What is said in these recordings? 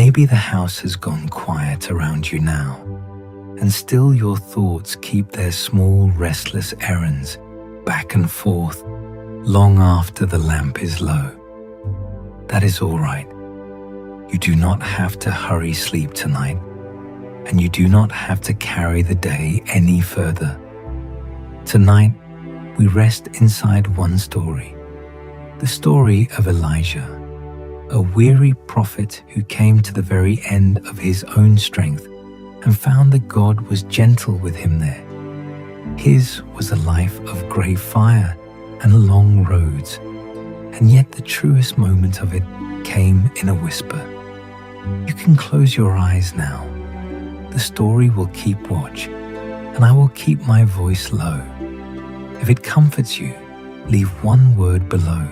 Maybe the house has gone quiet around you now, and still your thoughts keep their small, restless errands back and forth long after the lamp is low. That is all right. You do not have to hurry sleep tonight, and you do not have to carry the day any further. Tonight, we rest inside one story, the story of Elijah, a weary prophet who came to the very end of his own strength and found that God was gentle with him there. His was a life of grey fire and long roads, and yet the truest moment of it came in a whisper. You can close your eyes now. The story will keep watch, and I will keep my voice low. If it comforts you, leave one word below.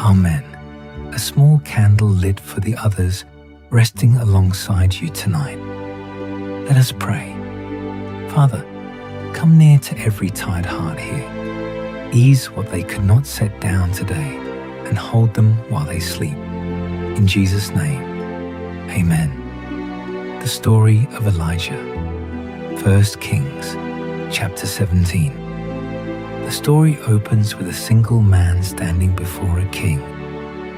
Amen. A small candle lit for the others resting alongside you tonight. Let us pray. Father, come near to every tired heart here. Ease what they could not set down today and hold them while they sleep. In Jesus' name, amen. The story of Elijah. 1 Kings, chapter 17. The story opens with a single man standing before a king,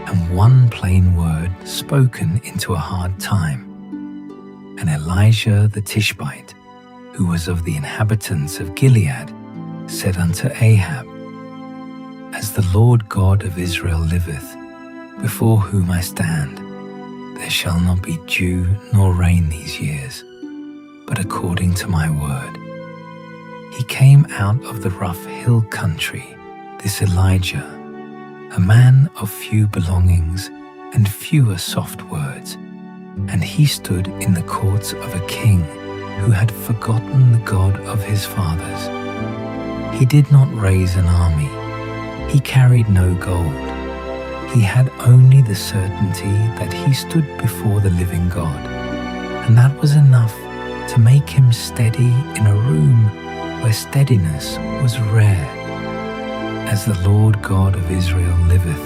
and one plain word spoken into a hard time. And Elijah the Tishbite, who was of the inhabitants of Gilead, said unto Ahab, As the Lord God of Israel liveth, before whom I stand, there shall not be dew nor rain these years, but according to my word. He came out of the rough hill country, this Elijah, a man of few belongings and fewer soft words, and he stood in the courts of a king who had forgotten the God of his fathers. He did not raise an army. He carried no gold. He had only the certainty that he stood before the living God, and that was enough to make him steady in a room where steadiness was rare. As the Lord God of Israel liveth,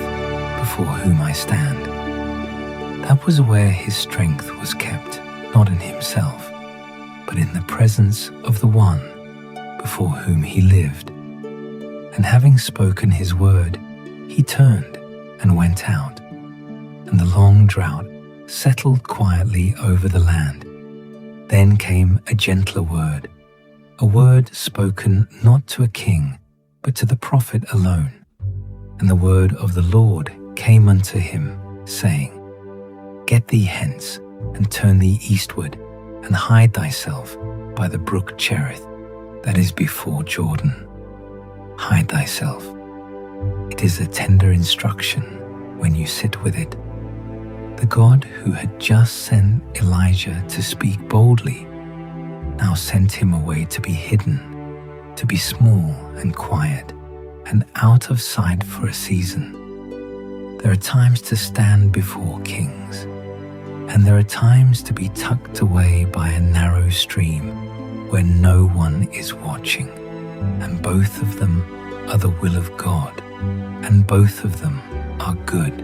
before whom I stand. That was where his strength was kept, not in himself, but in the presence of the one before whom he lived. And having spoken his word, he turned and went out, and the long drought settled quietly over the land. Then came a gentler word, a word spoken not to a king, but to the prophet alone. And the word of the Lord came unto him, saying, Get thee hence, and turn thee eastward, and hide thyself by the brook Cherith, that is before Jordan. Hide thyself. It is a tender instruction when you sit with it. The God who had just sent Elijah to speak boldly now sent him away to be hidden, to be small and quiet, and out of sight for a season. There are times to stand before kings, and there are times to be tucked away by a narrow stream where no one is watching, and both of them are the will of God, and both of them are good.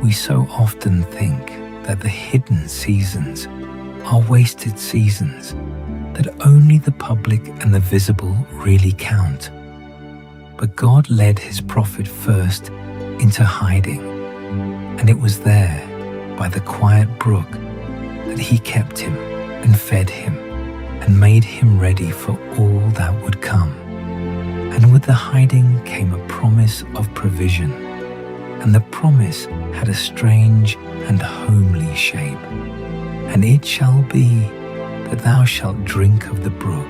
We so often think that the hidden seasons are wasted seasons, that only the public and the visible really count. But God led his prophet first into hiding, and it was there, by the quiet brook, that he kept him and fed him and made him ready for all that would come. And with the hiding came a promise of provision, and the promise had a strange and homely shape. And it shall be that thou shalt drink of the brook,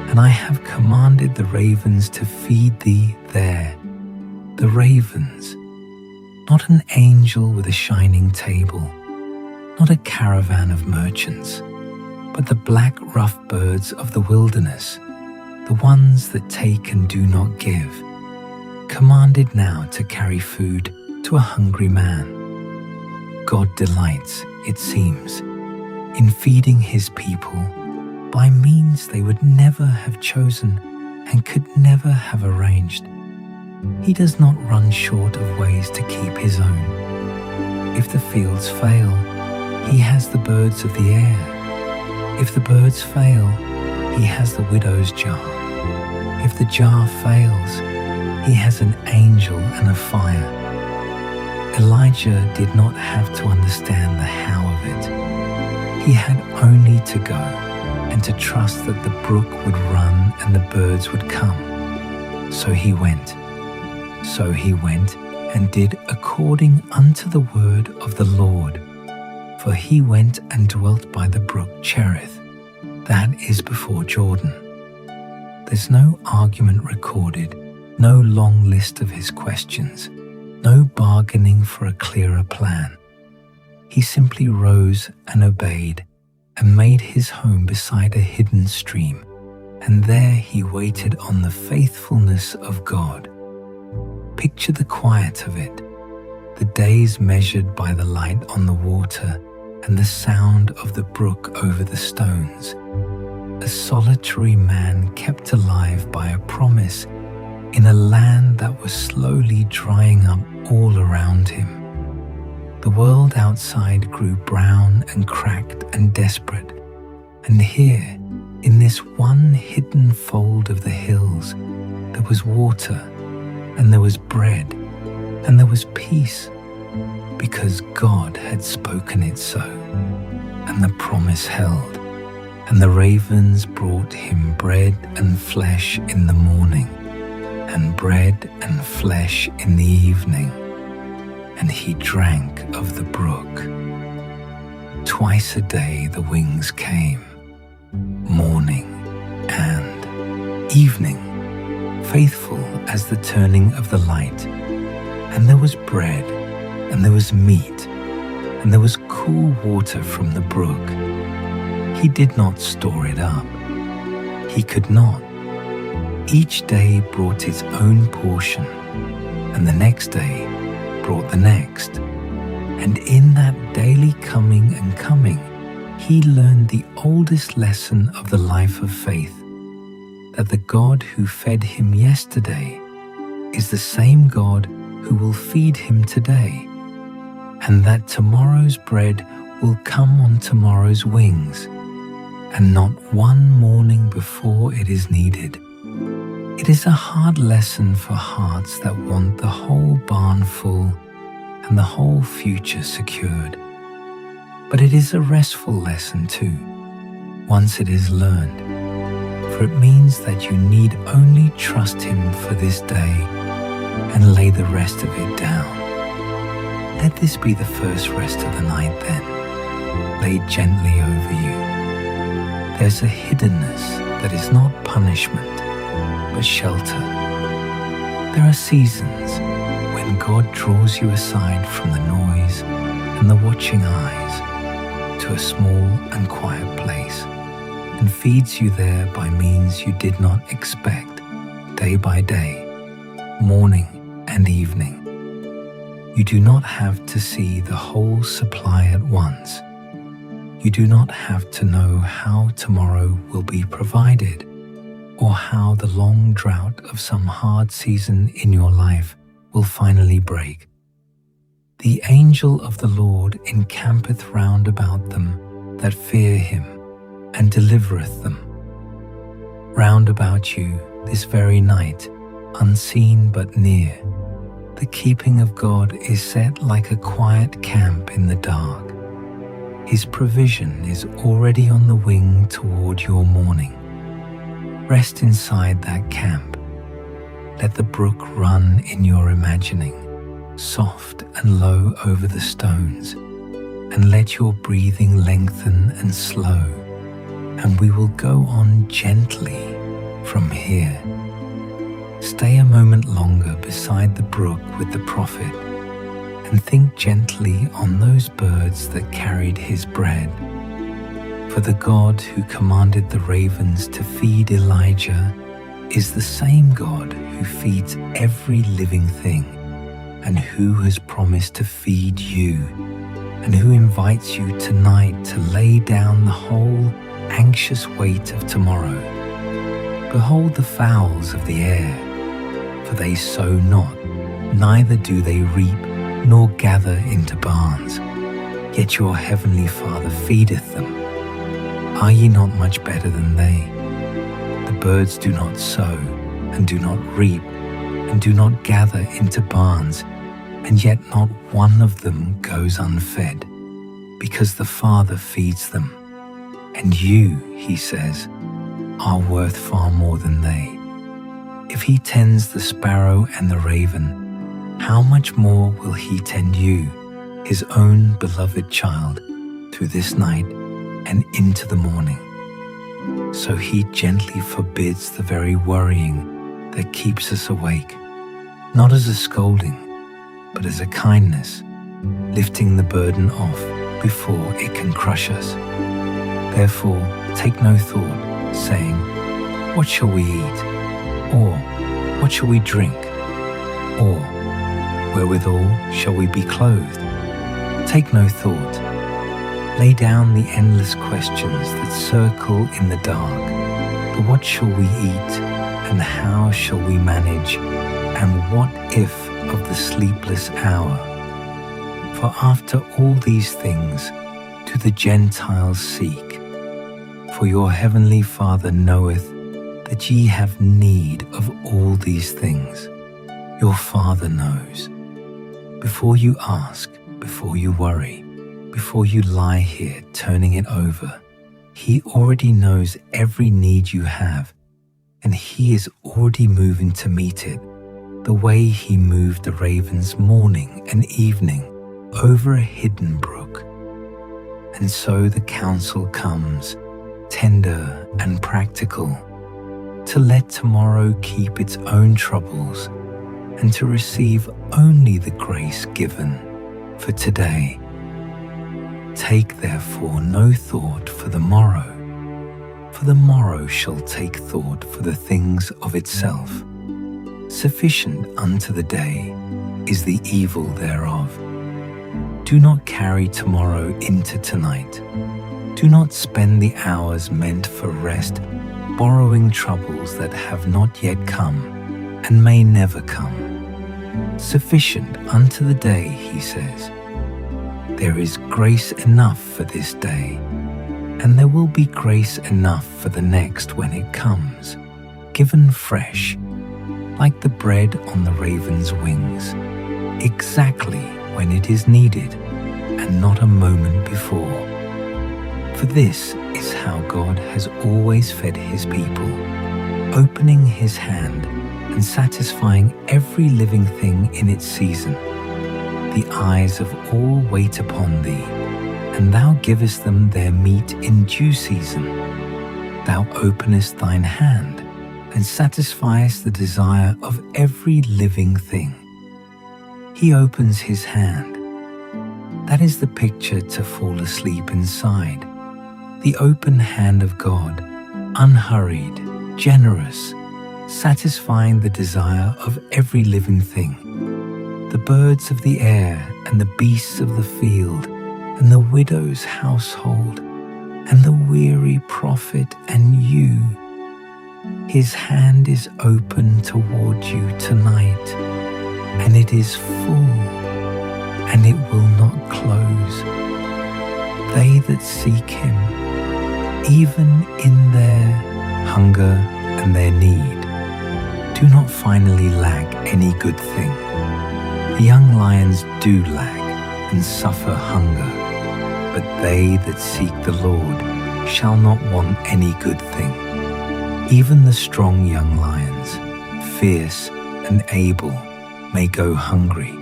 and I have commanded the ravens to feed thee there. The ravens, not an angel with a shining table, not a caravan of merchants, but the black rough birds of the wilderness, the ones that take and do not give, commanded now to carry food to a hungry man. God delights, it seems, in feeding his people by means they would never have chosen and could never have arranged. He does not run short of ways to keep his own. If the fields fail, He has the birds of the air. If the birds fail, he has the widow's jar. If the jar fails, he has an angel and a fire. Elijah did not have to understand the how of it. He had only to go and to trust that the brook would run and the birds would come. So he went. So he went and did according unto the word of the Lord. For he went and dwelt by the brook Cherith, that is before Jordan. There's no argument recorded, no long list of his questions, no bargaining for a clearer plan. He simply rose and obeyed and made his home beside a hidden stream, and there he waited on the faithfulness of God. Picture the quiet of it, the days measured by the light on the water and the sound of the brook over the stones. A solitary man kept alive by a promise in a land that was slowly drying up all around him. The world outside grew brown and cracked and desperate, and here, in this one hidden fold of the hills, there was water, and there was bread, and there was peace, because God had spoken it so, and the promise held. And the ravens brought him bread and flesh in the morning, and bread and flesh in the evening, and he drank of the brook. Twice a day the wings came, morning and evening, faithful as the turning of the light. And there was bread, and there was meat, and there was cool water from the brook. He did not store it up. He could not. Each day brought its own portion, and the next day brought the next. And in that daily coming and coming, he learned the oldest lesson of the life of faith, that the God who fed him yesterday is the same God who will feed him today, and that tomorrow's bread will come on tomorrow's wings, and not one morning before it is needed. It is a hard lesson for hearts that want the whole barn full and the whole future secured. But it is a restful lesson too, once it is learned, for it means that you need only trust him for this day and lay the rest of it down. Let this be the first rest of the night then, laid gently over you. There's a hiddenness that is not punishment, but shelter. There are seasons when God draws you aside from the noise and the watching eyes to a small and quiet place and feeds you there by means you did not expect, day by day, morning and evening. You do not have to see the whole supply at once. You do not have to know how tomorrow will be provided, or how the long drought of some hard season in your life will finally break. The angel of the Lord encampeth round about them that fear him, and delivereth them. Round about you this very night, unseen but near, the keeping of God is set like a quiet camp in the dark. His provision is already on the wing toward your morning. Rest inside that camp. Let the brook run in your imagining, soft and low over the stones, and let your breathing lengthen and slow, and we will go on gently from here. Stay a moment longer beside the brook with the prophet, and think gently on those birds that carried his bread. For the God who commanded the ravens to feed Elijah is the same God who feeds every living thing, and who has promised to feed you, and who invites you tonight to lay down the whole anxious weight of tomorrow. Behold the fowls of the air, for they sow not, neither do they reap, nor gather into barns, yet your heavenly Father feedeth them. Are ye not much better than they? The birds do not sow, and do not reap, and do not gather into barns, and yet not one of them goes unfed, because the Father feeds them. And you, he says, are worth far more than they. If he tends the sparrow and the raven, how much more will he tend you, his own beloved child, through this night and into the morning? So he gently forbids the very worrying that keeps us awake, not as a scolding, but as a kindness, lifting the burden off before it can crush us. Therefore, take no thought, saying, what shall we eat? Or, what shall we drink? Or, wherewithal shall we be clothed? Take no thought. Lay down the endless questions that circle in the dark. The what shall we eat, and how shall we manage, and what if of the sleepless hour? For after all these things do the Gentiles seek. For your heavenly Father knoweth that ye have need of all these things. Your Father knows. Before you ask, before you worry, before you lie here turning it over, he already knows every need you have, and he is already moving to meet it, the way he moved the ravens morning and evening over a hidden brook. And so the counsel comes, tender and practical, to let tomorrow keep its own troubles, and to receive only the grace given for today. Take therefore no thought for the morrow shall take thought for the things of itself. Sufficient unto the day is the evil thereof. Do not carry tomorrow into tonight. Do not spend the hours meant for rest borrowing troubles that have not yet come and may never come. Sufficient unto the day, he says. There is grace enough for this day, and there will be grace enough for the next when it comes, given fresh, like the bread on the raven's wings, exactly when it is needed, and not a moment before. For this is how God has always fed his people, opening his hand and satisfying every living thing in its season. The eyes of all wait upon thee, and thou givest them their meat in due season. Thou openest thine hand, and satisfiest the desire of every living thing. He opens his hand. That is the picture to fall asleep inside. The open hand of God, unhurried, generous, satisfying the desire of every living thing. The birds of the air and the beasts of the field, and the widow's household, and the weary prophet and you. His hand is open toward you tonight, and it is full, and it will not close. They that seek him, even in their hunger and their need, do not finally lack any good thing. The young lions do lack and suffer hunger, but they that seek the Lord shall not want any good thing. Even the strong young lions, fierce and able, may go hungry,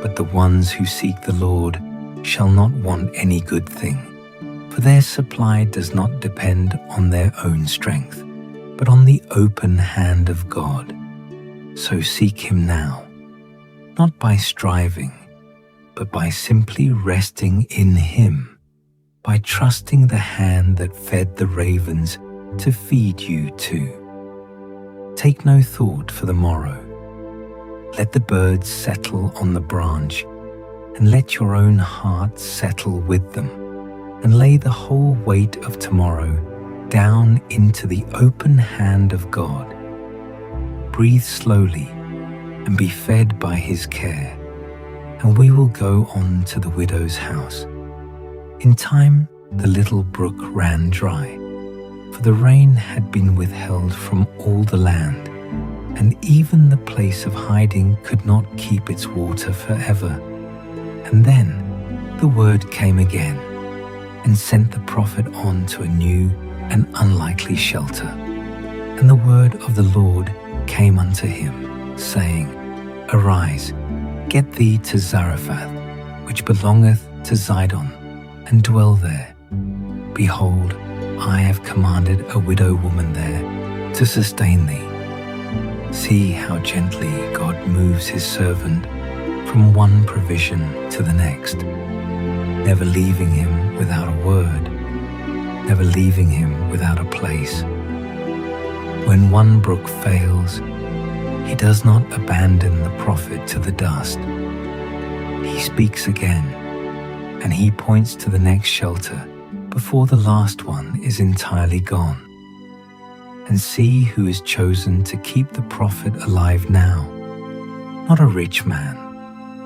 but the ones who seek the Lord shall not want any good thing. For their supply does not depend on their own strength, but on the open hand of God. So seek him now, not by striving, but by simply resting in him, by trusting the hand that fed the ravens to feed you too. Take no thought for the morrow. Let the birds settle on the branch, and let your own heart settle with them, and lay the whole weight of tomorrow down into the open hand of God. Breathe slowly and be fed by his care, and we will go on to the widow's house. In time, the little brook ran dry, for the rain had been withheld from all the land, and even the place of hiding could not keep its water forever. And then the word came again, and sent the prophet on to a new and unlikely shelter. And the word of the Lord came unto him, saying, Arise, get thee to Zarephath, which belongeth to Zidon, and dwell there. Behold, I have commanded a widow woman there to sustain thee. See how gently God moves his servant from one provision to the next, never leaving him without a word, never leaving him without a place. When one brook fails, he does not abandon the prophet to the dust. He speaks again, and he points to the next shelter before the last one is entirely gone. And see who is chosen to keep the prophet alive now. Not a rich man,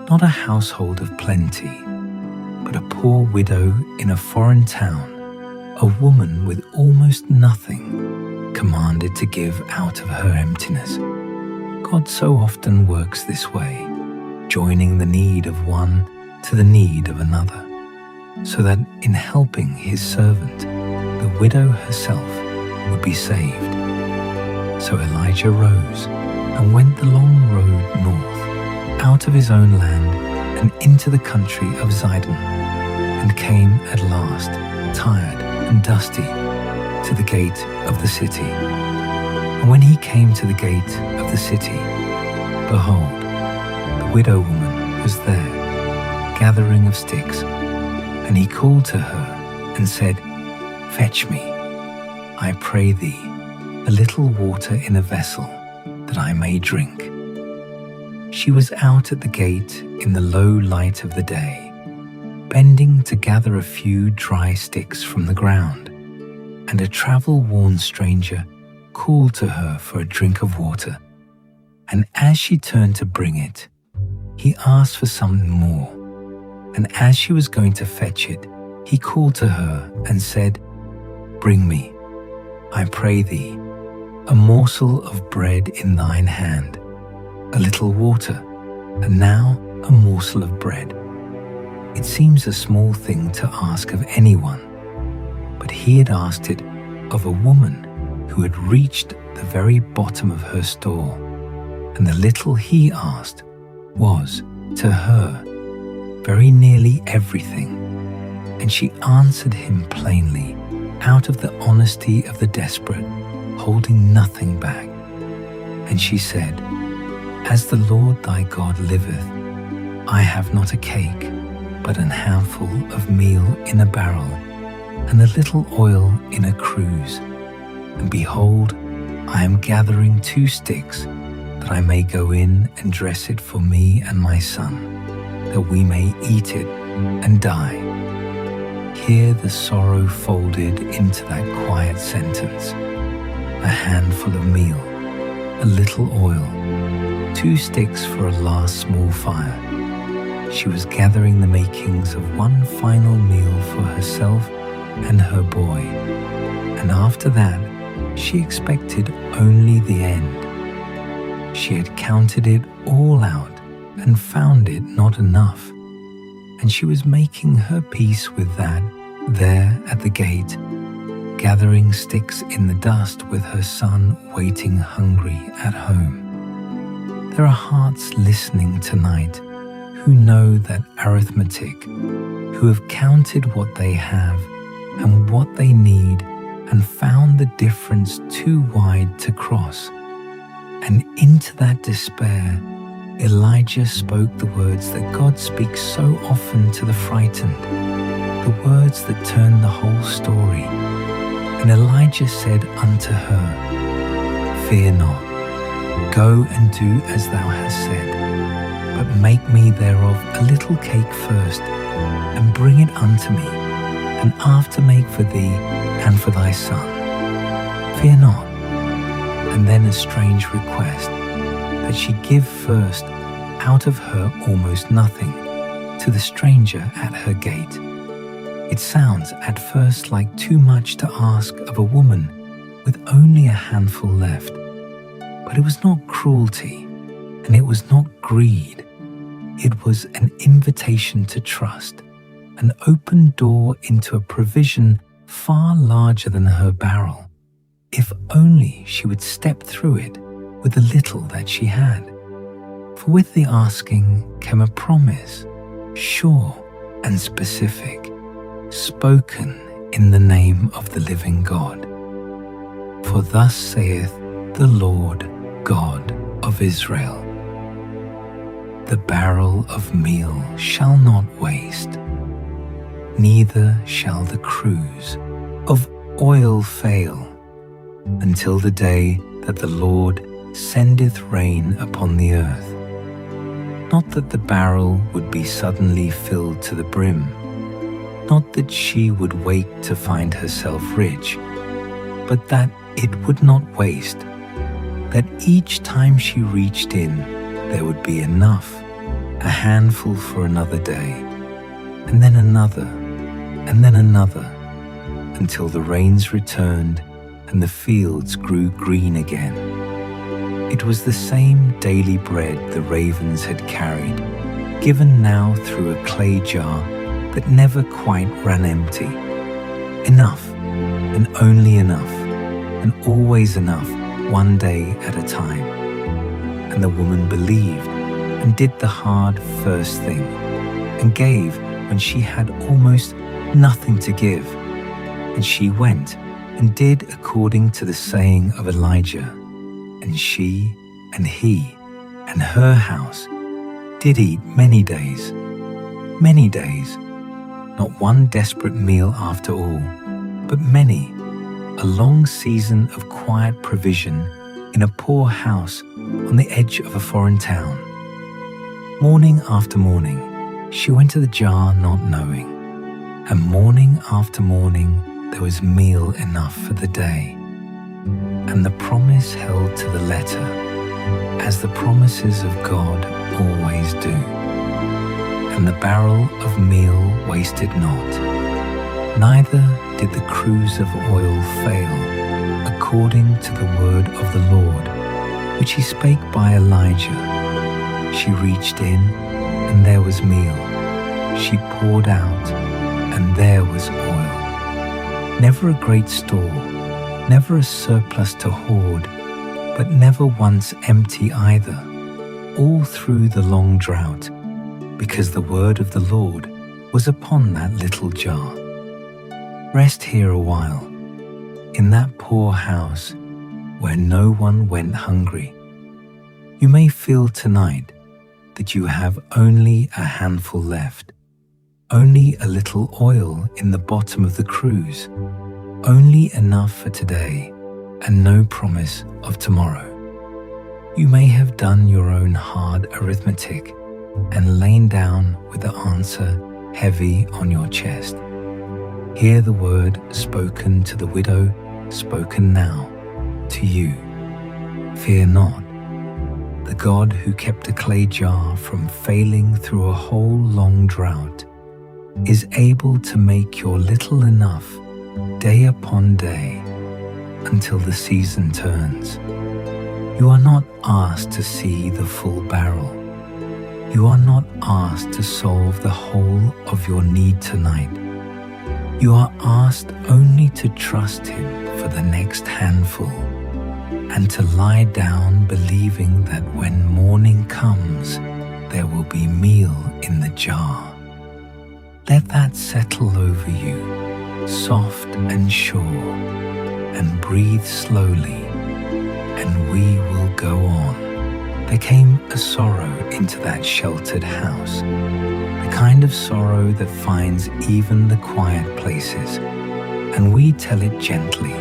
not a household of plenty, but a poor widow in a foreign town, a woman with almost nothing, commanded to give out of her emptiness. God so often works this way, joining the need of one to the need of another, so that in helping his servant, the widow herself would be saved. So Elijah rose and went the long road north, out of his own land and into the country of Zidon, and came at last, tired and dusty, to the gate of the city. And when he came to the gate of the city, behold, the widow woman was there, gathering of sticks. And he called to her and said, Fetch me, I pray thee, a little water in a vessel, that I may drink. She was out at the gate in the low light of the day, bending to gather a few dry sticks from the ground, and a travel-worn stranger called to her for a drink of water. And as she turned to bring it, he asked for something more. And as she was going to fetch it, he called to her and said, Bring me, I pray thee, a morsel of bread in thine hand, a little water, and now a morsel of bread. It seems a small thing to ask of anyone, but he had asked it of a woman who had reached the very bottom of her store, and the little he asked was, to her, very nearly everything. And she answered him plainly, out of the honesty of the desperate, holding nothing back. And she said, As the Lord thy God liveth, I have not a cake, but an handful of meal in a barrel, and a little oil in a cruse. And behold, I am gathering 2 sticks, that I may go in and dress it for me and my son, that we may eat it and die. Hear the sorrow folded into that quiet sentence. A handful of meal, a little oil, 2 sticks for a last small fire. She was gathering the makings of one final meal for herself and her boy, and after that she expected only the end. She had counted it all out and found it not enough, and she was making her peace with that there at the gate, gathering sticks in the dust with her son waiting hungry at home. There are hearts listening tonight who know that arithmetic, who have counted what they have and what they need and found the difference too wide to cross. And into that despair, Elijah spoke the words that God speaks so often to the frightened, the words that turn the whole story. And Elijah said unto her, Fear not, go and do as thou hast said, but make me thereof a little cake first, and bring it unto me, and after make for thee and for thy son. Fear not. And then a strange request, that she give first out of her almost nothing to the stranger at her gate. It sounds at first like too much to ask of a woman with only a handful left. But it was not cruelty, and it was not greed. It was an invitation to trust, an open door into a provision far larger than her barrel, if only she would step through it with the little that she had. For with the asking came a promise, sure and specific, spoken in the name of the living God. For thus saith the Lord God of Israel, the barrel of meal shall not waste, neither shall the cruse of oil fail, until the day that the Lord sendeth rain upon the earth. Not that the barrel would be suddenly filled to the brim, not that she would wake to find herself rich, but that it would not waste, that each time she reached in, there would be enough, a handful for another day, and then another, and then another, until the rains returned and the fields grew green again. It was the same daily bread the ravens had carried, given now through a clay jar that never quite ran empty. Enough, and only enough, and always enough, one day at a time. And the woman believed and did the hard first thing, and gave when she had almost nothing to give. And she went and did according to the saying of Elijah. And she and he and her house did eat many days, not one desperate meal after all, but many, a long season of quiet provision in a poor house on the edge of a foreign town. Morning after morning, she went to the jar not knowing, and morning after morning there was meal enough for the day. And the promise held to the letter, as the promises of God always do. And the barrel of meal wasted not, neither did the cruse of oil fail, according to the word of the Lord, which he spake by Elijah. She reached in, and there was meal. She poured out, and there was oil. Never a great store, never a surplus to hoard, but never once empty either, all through the long drought, because the word of the Lord was upon that little jar. Rest here a while, in that poor house where no one went hungry. You may feel tonight that you have only a handful left, only a little oil in the bottom of the cruse, only enough for today and no promise of tomorrow. You may have done your own hard arithmetic and lain down with the answer heavy on your chest. Hear the word spoken to the widow, spoken now to you. Fear not. The God who kept a clay jar from failing through a whole long drought is able to make your little enough day upon day until the season turns. You are not asked to see the full barrel. You are not asked to solve the whole of your need tonight. You are asked only to trust him for the next handful and to lie down believing that when morning comes, there will be meal in the jar. Let that settle over you, soft and sure, and breathe slowly, and we will go on. There came a sorrow into that sheltered house, the kind of sorrow that finds even the quiet places, and we tell it gently,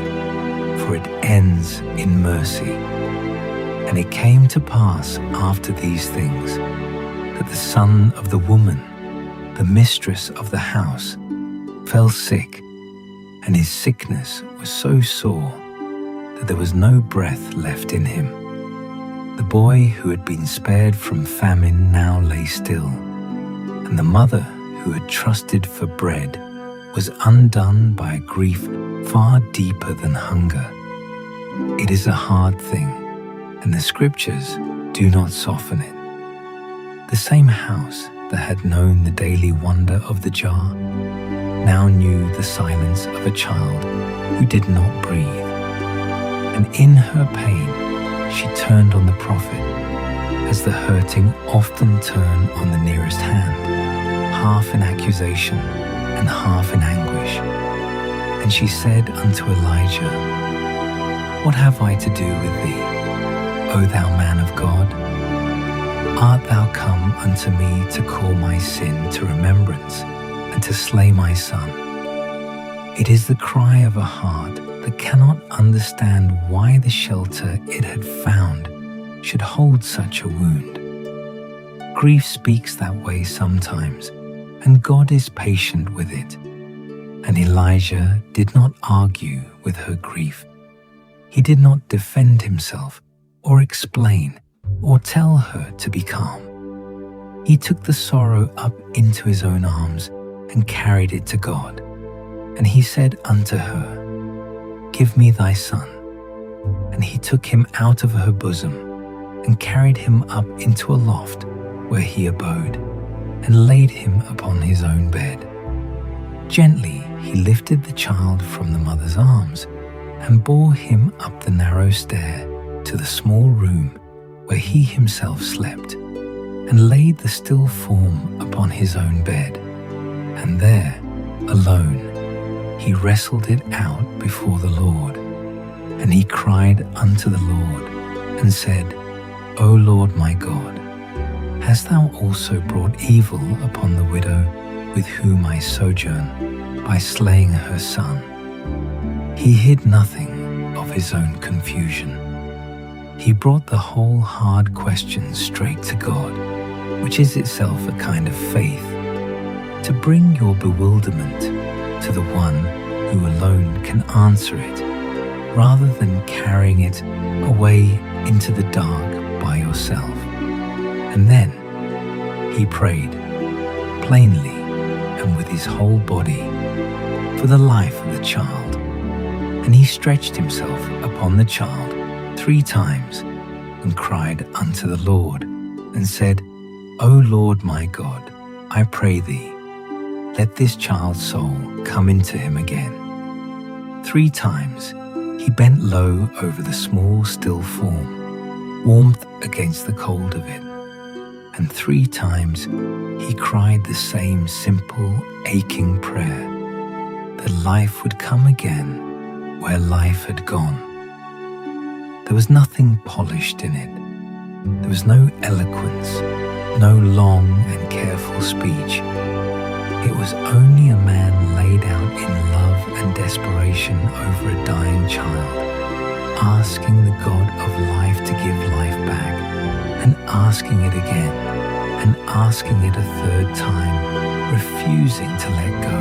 for it ends in mercy. And it came to pass after these things, that the son of the woman, the mistress of the house, fell sick, and his sickness was so sore that there was no breath left in him. The boy who had been spared from famine now lay still, and the mother who had trusted for bread was undone by a grief far deeper than hunger. It is a hard thing, and the scriptures do not soften it. The same house that had known the daily wonder of the jar now knew the silence of a child who did not breathe. And in her pain, she turned on the prophet, as the hurting often turn on the nearest hand, half in accusation and half in anguish. And she said unto Elijah, What have I to do with thee, O thou man of God? Art thou come unto me to call my sin to remembrance, and to slay my son? It is the cry of a heart that cannot understand why the shelter it had found should hold such a wound. Grief speaks that way sometimes, and God is patient with it. And Elijah did not argue with her grief. He did not defend himself or explain or tell her to be calm. He took the sorrow up into his own arms and carried it to God. And he said unto her, Give me thy son. And he took him out of her bosom and carried him up into a loft where he abode, and laid him upon his own bed. Gently he lifted the child from the mother's arms and bore him up the narrow stair to the small room where he himself slept, and laid the still form upon his own bed. And there, alone, he wrestled it out before the Lord. And he cried unto the Lord, and said, O Lord my God, hast thou also brought evil upon the widow with whom I sojourn, by slaying her son? He hid nothing of his own confusion. He brought the whole hard question straight to God, which is itself a kind of faith, to bring your bewilderment to the one who alone can answer it, rather than carrying it away into the dark by yourself. And then he prayed, plainly and with his whole body, for the life of the child. And he stretched himself upon the child 3 times, and cried unto the Lord, and said, O Lord my God, I pray thee, let this child's soul come into him again. 3 times he bent low over the small still form, warmth against the cold of it. And 3 times he cried the same simple, aching prayer, that life would come again where life had gone. There was nothing polished in it. There was no eloquence, no long and careful speech. It was only a man laid out in love and desperation over a dying child, asking the God of life to give life back, and asking it again, and asking it a 3rd time, refusing to let go.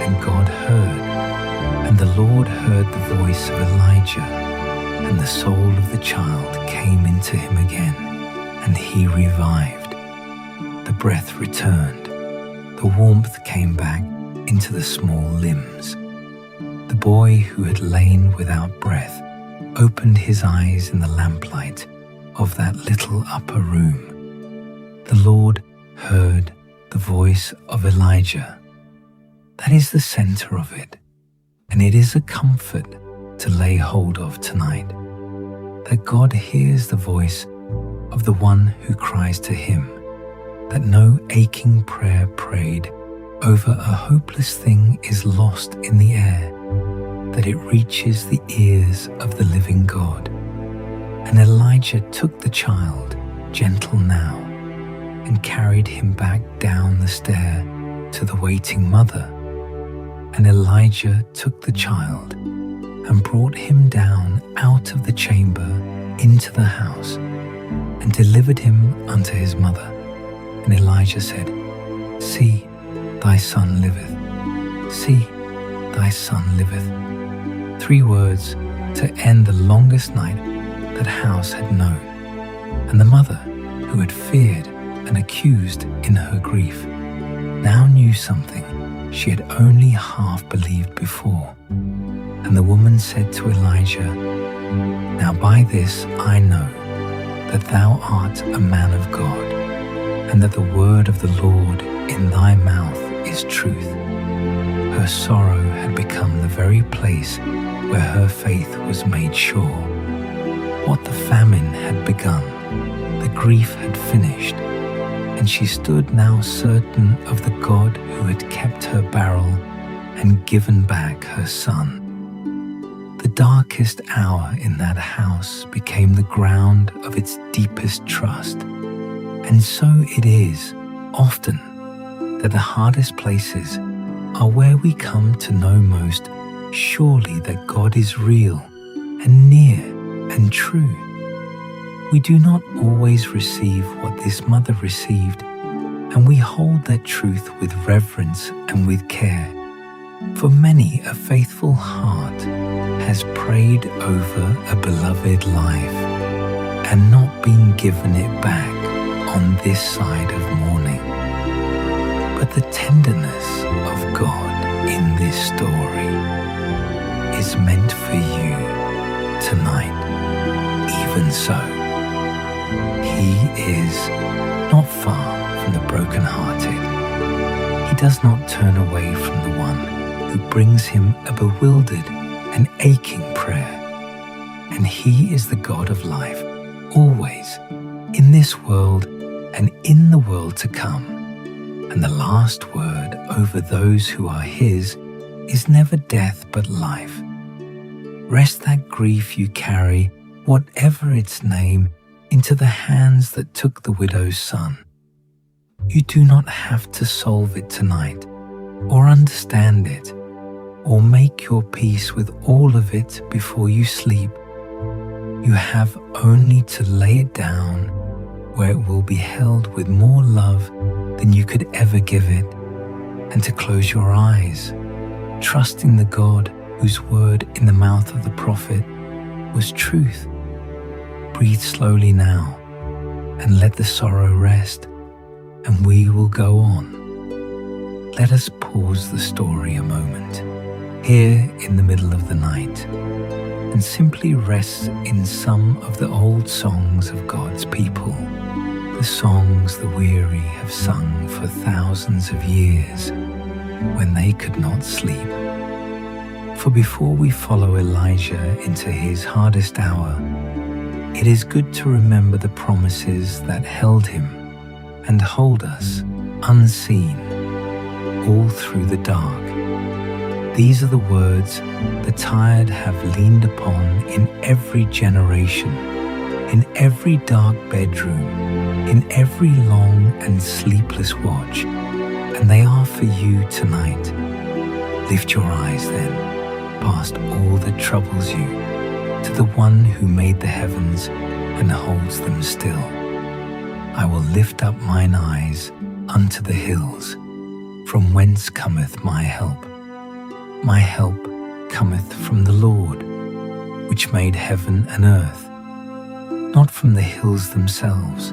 And God heard, and the Lord heard the voice of Elijah, and the soul of the child came into him again, and he revived. The breath returned, the warmth came back into the small limbs. The boy who had lain without breath opened his eyes in the lamplight of that little upper room. The Lord heard the voice of Elijah. That is the center of it, and it is a comfort to lay hold of tonight, that God hears the voice of the one who cries to him, that no aching prayer prayed over a hopeless thing is lost in the air, that it reaches the ears of the living God. And Elijah took the child, gentle now, and carried him back down the stair to the waiting mother. And Elijah took the child and brought him down out of the chamber into the house, and delivered him unto his mother. And Elijah said, See, thy son liveth. See, thy son liveth. 3 words to end the longest night that house had known. And the mother, who had feared and accused in her grief, now knew something she had only half believed before. And the woman said to Elijah, "Now by this I know that thou art a man of God, and that the word of the Lord in thy mouth is truth." Her sorrow had become the very place where her faith was made sure. What the famine had begun, the grief had finished, and she stood now certain of the God who had kept her barrel and given back her son. The darkest hour in that house became the ground of its deepest trust. And so it is often that the hardest places are where we come to know most surely that God is real and near and true. We do not always receive what this mother received, and we hold that truth with reverence and with care. For many a faithful heart has prayed over a beloved life and not been given it back on this side of morning. But the tenderness of God in this story is meant for you tonight. Even so, He is not far from the brokenhearted. He does not turn away from the one who brings him a bewildered and aching prayer. And He is the God of life, always, in this world and in the world to come. And the last word over those who are His is never death but life. Rest that grief you carry, whatever its name, into the hands that took the widow's son. You do not have to solve it tonight, or understand it, or make your peace with all of it before you sleep. You have only to lay it down where it will be held with more love than you could ever give it, and to close your eyes, trusting the God whose word in the mouth of the prophet was truth. Breathe slowly now and let the sorrow rest, and we will go on. Let us pause the story a moment, here in the middle of the night, and simply rest in some of the old songs of God's people, the songs the weary have sung for thousands of years when they could not sleep. For before we follow Elijah into his hardest hour, it is good to remember the promises that held him and hold us unseen all through the dark. These are the words the tired have leaned upon in every generation, in every dark bedroom, in every long and sleepless watch, and they are for you tonight. Lift your eyes then, past all that troubles you, to the one who made the heavens and holds them still. I will lift up mine eyes unto the hills, from whence cometh my help. My help cometh from the Lord, which made heaven and earth, not from the hills themselves,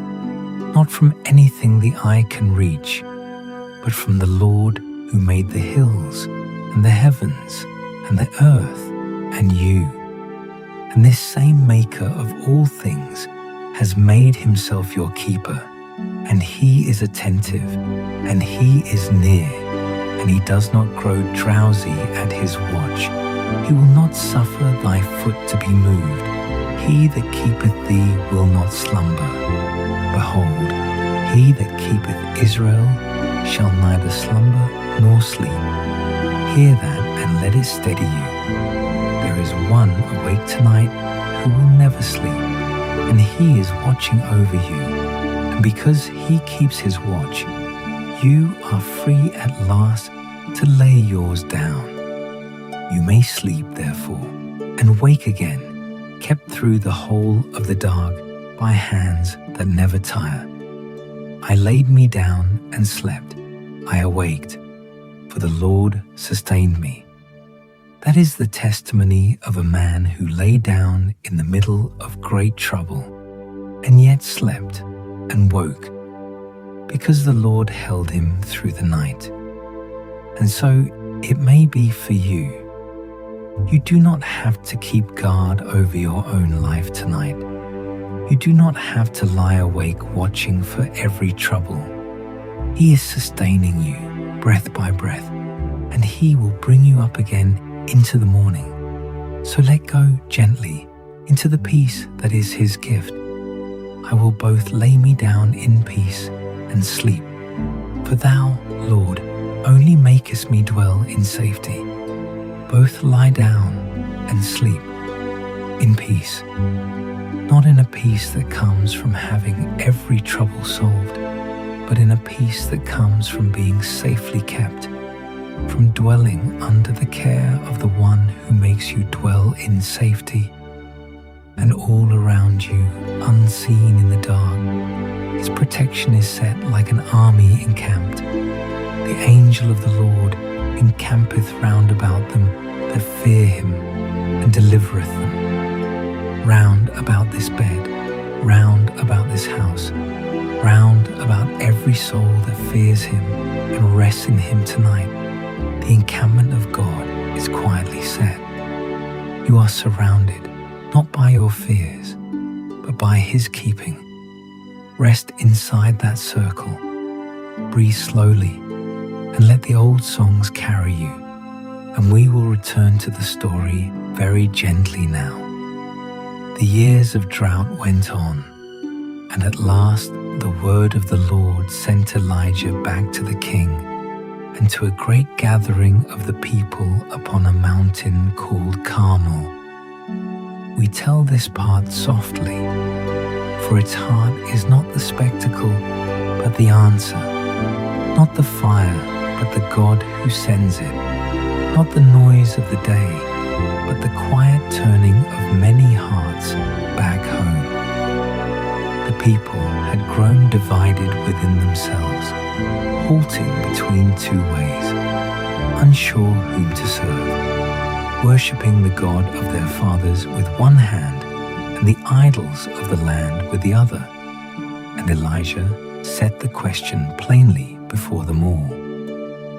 not from anything the eye can reach, but from the Lord who made the hills and the heavens and the earth and you. And this same maker of all things has made himself your keeper, and he is attentive, and he is near, and he does not grow drowsy at his watch. He will not suffer thy foot to be moved. He that keepeth thee will not slumber. Behold, he that keepeth Israel shall neither slumber nor sleep. Hear that and let it steady you. There is one awake tonight who will never sleep, and he is watching over you. And because he keeps his watch, you are free at last to lay yours down. You may sleep, therefore, and wake again, kept through the whole of the dark by hands that never tire. I laid me down and slept. I awaked, for the Lord sustained me. That is the testimony of a man who lay down in the middle of great trouble, and yet slept and woke, because the Lord held him through the night. And so it may be for you. You do not have to keep guard over your own life tonight. You do not have to lie awake watching for every trouble. He is sustaining you breath by breath, and He will bring you up again into the morning. So let go gently into the peace that is His gift. I will both lay me down in peace and sleep. For Thou, Lord, only makest me dwell in safety. Both lie down and sleep in peace, not in a peace that comes from having every trouble solved, but in a peace that comes from being safely kept, from dwelling under the care of the One who makes you dwell in safety. And all around you, unseen in the dark, His protection is set like an army encamped. The angel of the Lord encampeth round about them that fear Him, and delivereth them. Round about this bed, round about this house, round about every soul that fears Him and rests in Him tonight, the encampment of God is quietly set. You are surrounded, not by your fears, but by His keeping. Rest inside that circle. Breathe slowly and let the old songs carry you, and we will return to the story very gently now. The years of drought went on, and at last the word of the Lord sent Elijah back to the king and to a great gathering of the people upon a mountain called Carmel. We tell this part softly, for its heart is not the spectacle, but the answer, not the fire, but the God who sends it, not the noise of the day, but the quiet turning of many hearts back home. The people had grown divided within themselves, halting between two ways, unsure whom to serve, worshipping the God of their fathers with one hand and the idols of the land with the other. And Elijah set the question plainly before them all.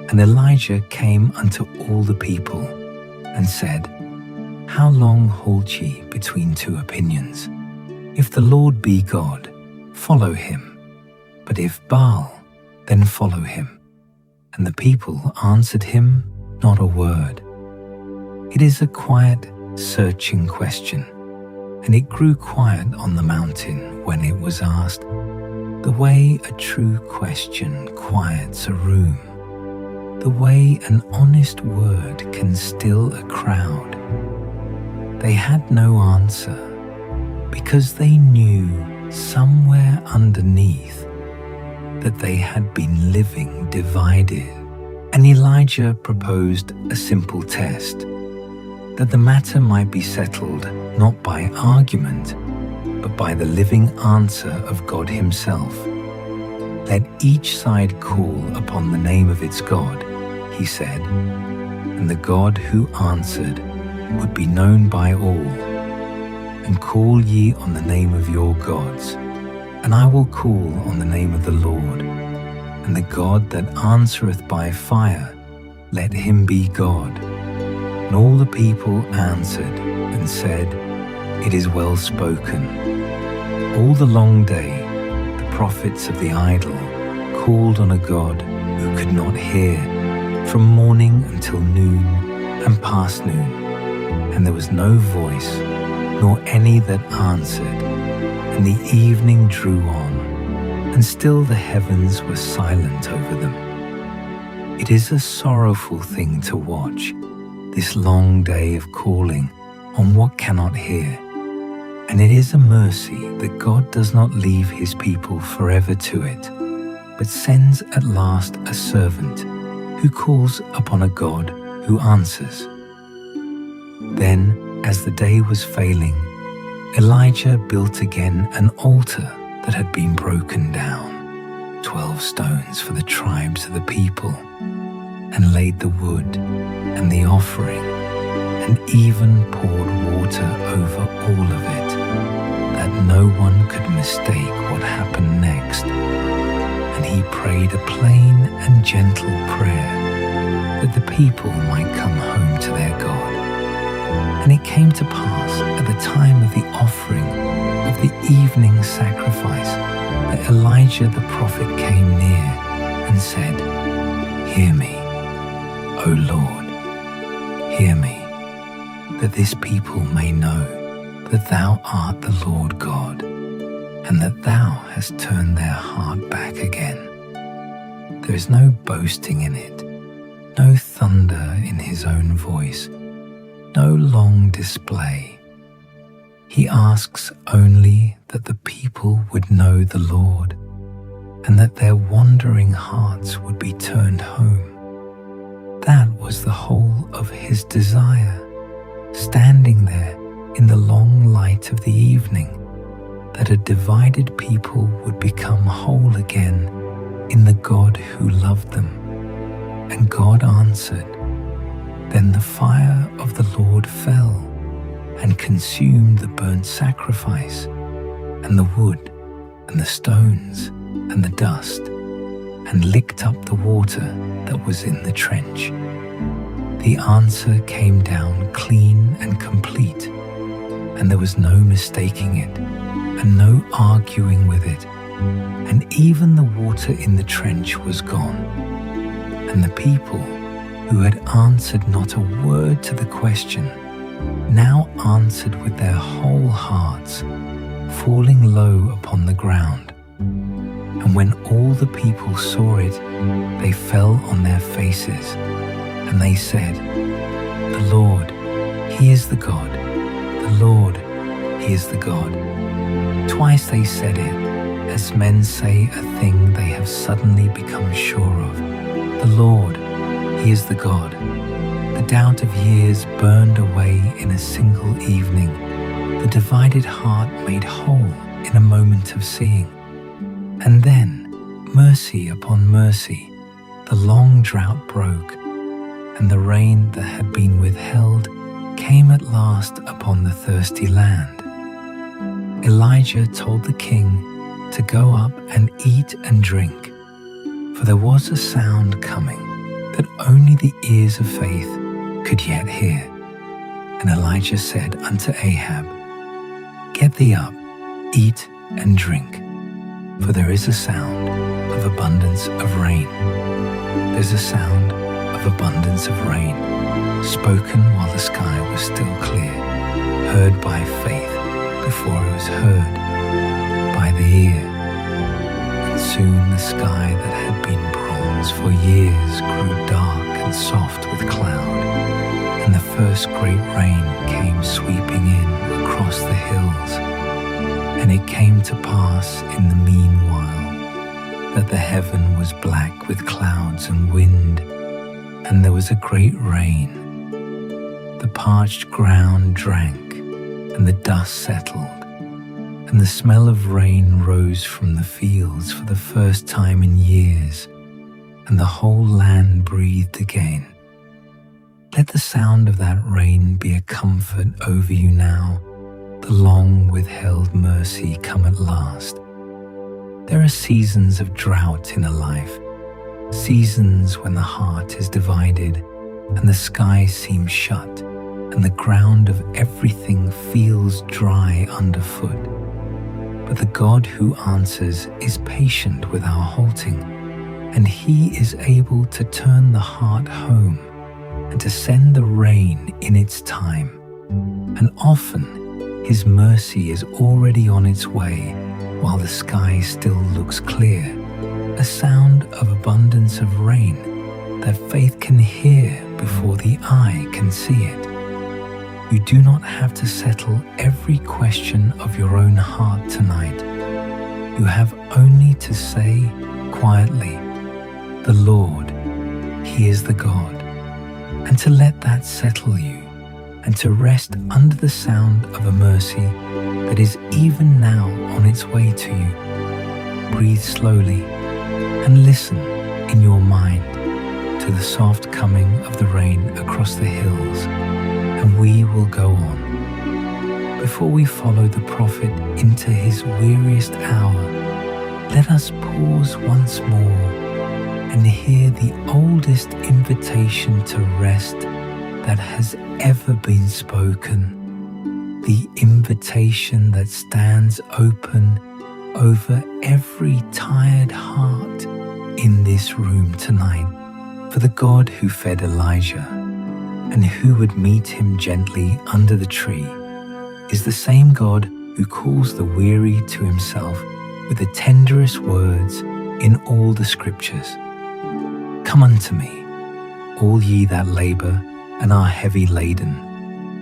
And Elijah came unto all the people and said, How long halt ye between two opinions? If the Lord be God, follow Him, but if Baal, then follow him. And the people answered him not a word. It is a quiet, searching question, and it grew quiet on the mountain when it was asked, the way a true question quiets a room, the way an honest word can still a crowd. They had no answer, because they knew somewhere underneath that they had been living divided. And Elijah proposed a simple test, that the matter might be settled not by argument, but by the living answer of God Himself. Let each side call upon the name of its God, he said, and the God who answered would be known by all. And call ye on the name of your gods, and I will call on the name of the Lord. And the God that answereth by fire, let him be God. And all the people answered and said, It is well spoken. All the long day, the prophets of the idol called on a God who could not hear, from morning until noon and past noon. And there was no voice, nor any that answered. And the evening drew on, and still the heavens were silent over them. It is a sorrowful thing to watch, this long day of calling on what cannot hear. And it is a mercy that God does not leave His people forever to it, but sends at last a servant who calls upon a God who answers. Then, as the day was failing, Elijah built again an altar that had been broken down, 12 stones for the tribes of the people, and laid the wood and the offering, and even poured water over all of it, that no one could mistake what happened next. And he prayed a plain and gentle prayer, that the people might come home to their God. And it came to pass at the time of the offering of the evening sacrifice that Elijah the prophet came near and said, "Hear me, O Lord, hear me, that this people may know that thou art the Lord God, and that thou hast turned their heart back again." There is no boasting in it, no thunder in his own voice, no long display. He asks only that the people would know the Lord, and that their wandering hearts would be turned home. That was the whole of his desire, standing there in the long light of the evening, that a divided people would become whole again in the God who loved them. And God answered. Then the fire of the Lord fell and consumed the burnt sacrifice, and the wood, and the stones, and the dust, and licked up the water that was in the trench. The answer came down clean and complete, and there was no mistaking it, and no arguing with it, and even the water in the trench was gone. And the people, who had answered not a word to the question, now answered with their whole hearts, falling low upon the ground. And when all the people saw it, they fell on their faces, and they said, "The Lord, He is the God. The Lord, He is the God." Twice they said it, as men say a thing they have suddenly become sure of. "The Lord, He is the God." The doubt of years burned away in a single evening, the divided heart made whole in a moment of seeing. And then, mercy upon mercy, the long drought broke, and the rain that had been withheld came at last upon the thirsty land. Elijah told the king to go up and eat and drink, for there was a sound coming that only the ears of faith could yet hear. And Elijah said unto Ahab, "Get thee up, eat and drink, for there is a sound of abundance of rain." There's a sound of abundance of rain, spoken while the sky was still clear, heard by faith before it was heard by the ear. And soon the sky that had been bronze for years grew dark and soft with cloud, and the first great rain came sweeping in across the hills. And it came to pass in the meanwhile that the heaven was black with clouds and wind, and there was a great rain. The parched ground drank, and the dust settled, and the smell of rain rose from the fields for the first time in years, and the whole land breathed again. Let the sound of that rain be a comfort over you now, the long withheld mercy come at last. There are seasons of drought in a life, seasons when the heart is divided, and the sky seems shut, and the ground of everything feels dry underfoot. But the God who answers is patient with our halting, and He is able to turn the heart home and to send the rain in its time. And often His mercy is already on its way while the sky still looks clear, a sound of abundance of rain that faith can hear before the eye can see it. You do not have to settle every question of your own heart tonight. You have only to say quietly, "The Lord, He is the God," and to let that settle you, and to rest under the sound of a mercy that is even now on its way to you. Breathe slowly and listen in your mind to the soft coming of the rain across the hills, and we will go on. Before we follow the prophet into his weariest hour, let us pause once more and hear the oldest invitation to rest that has ever been spoken. The invitation that stands open over every tired heart in this room tonight. For the God who fed Elijah and who would meet him gently under the tree is the same God who calls the weary to himself with the tenderest words in all the scriptures. Come unto me, all ye that labor and are heavy laden,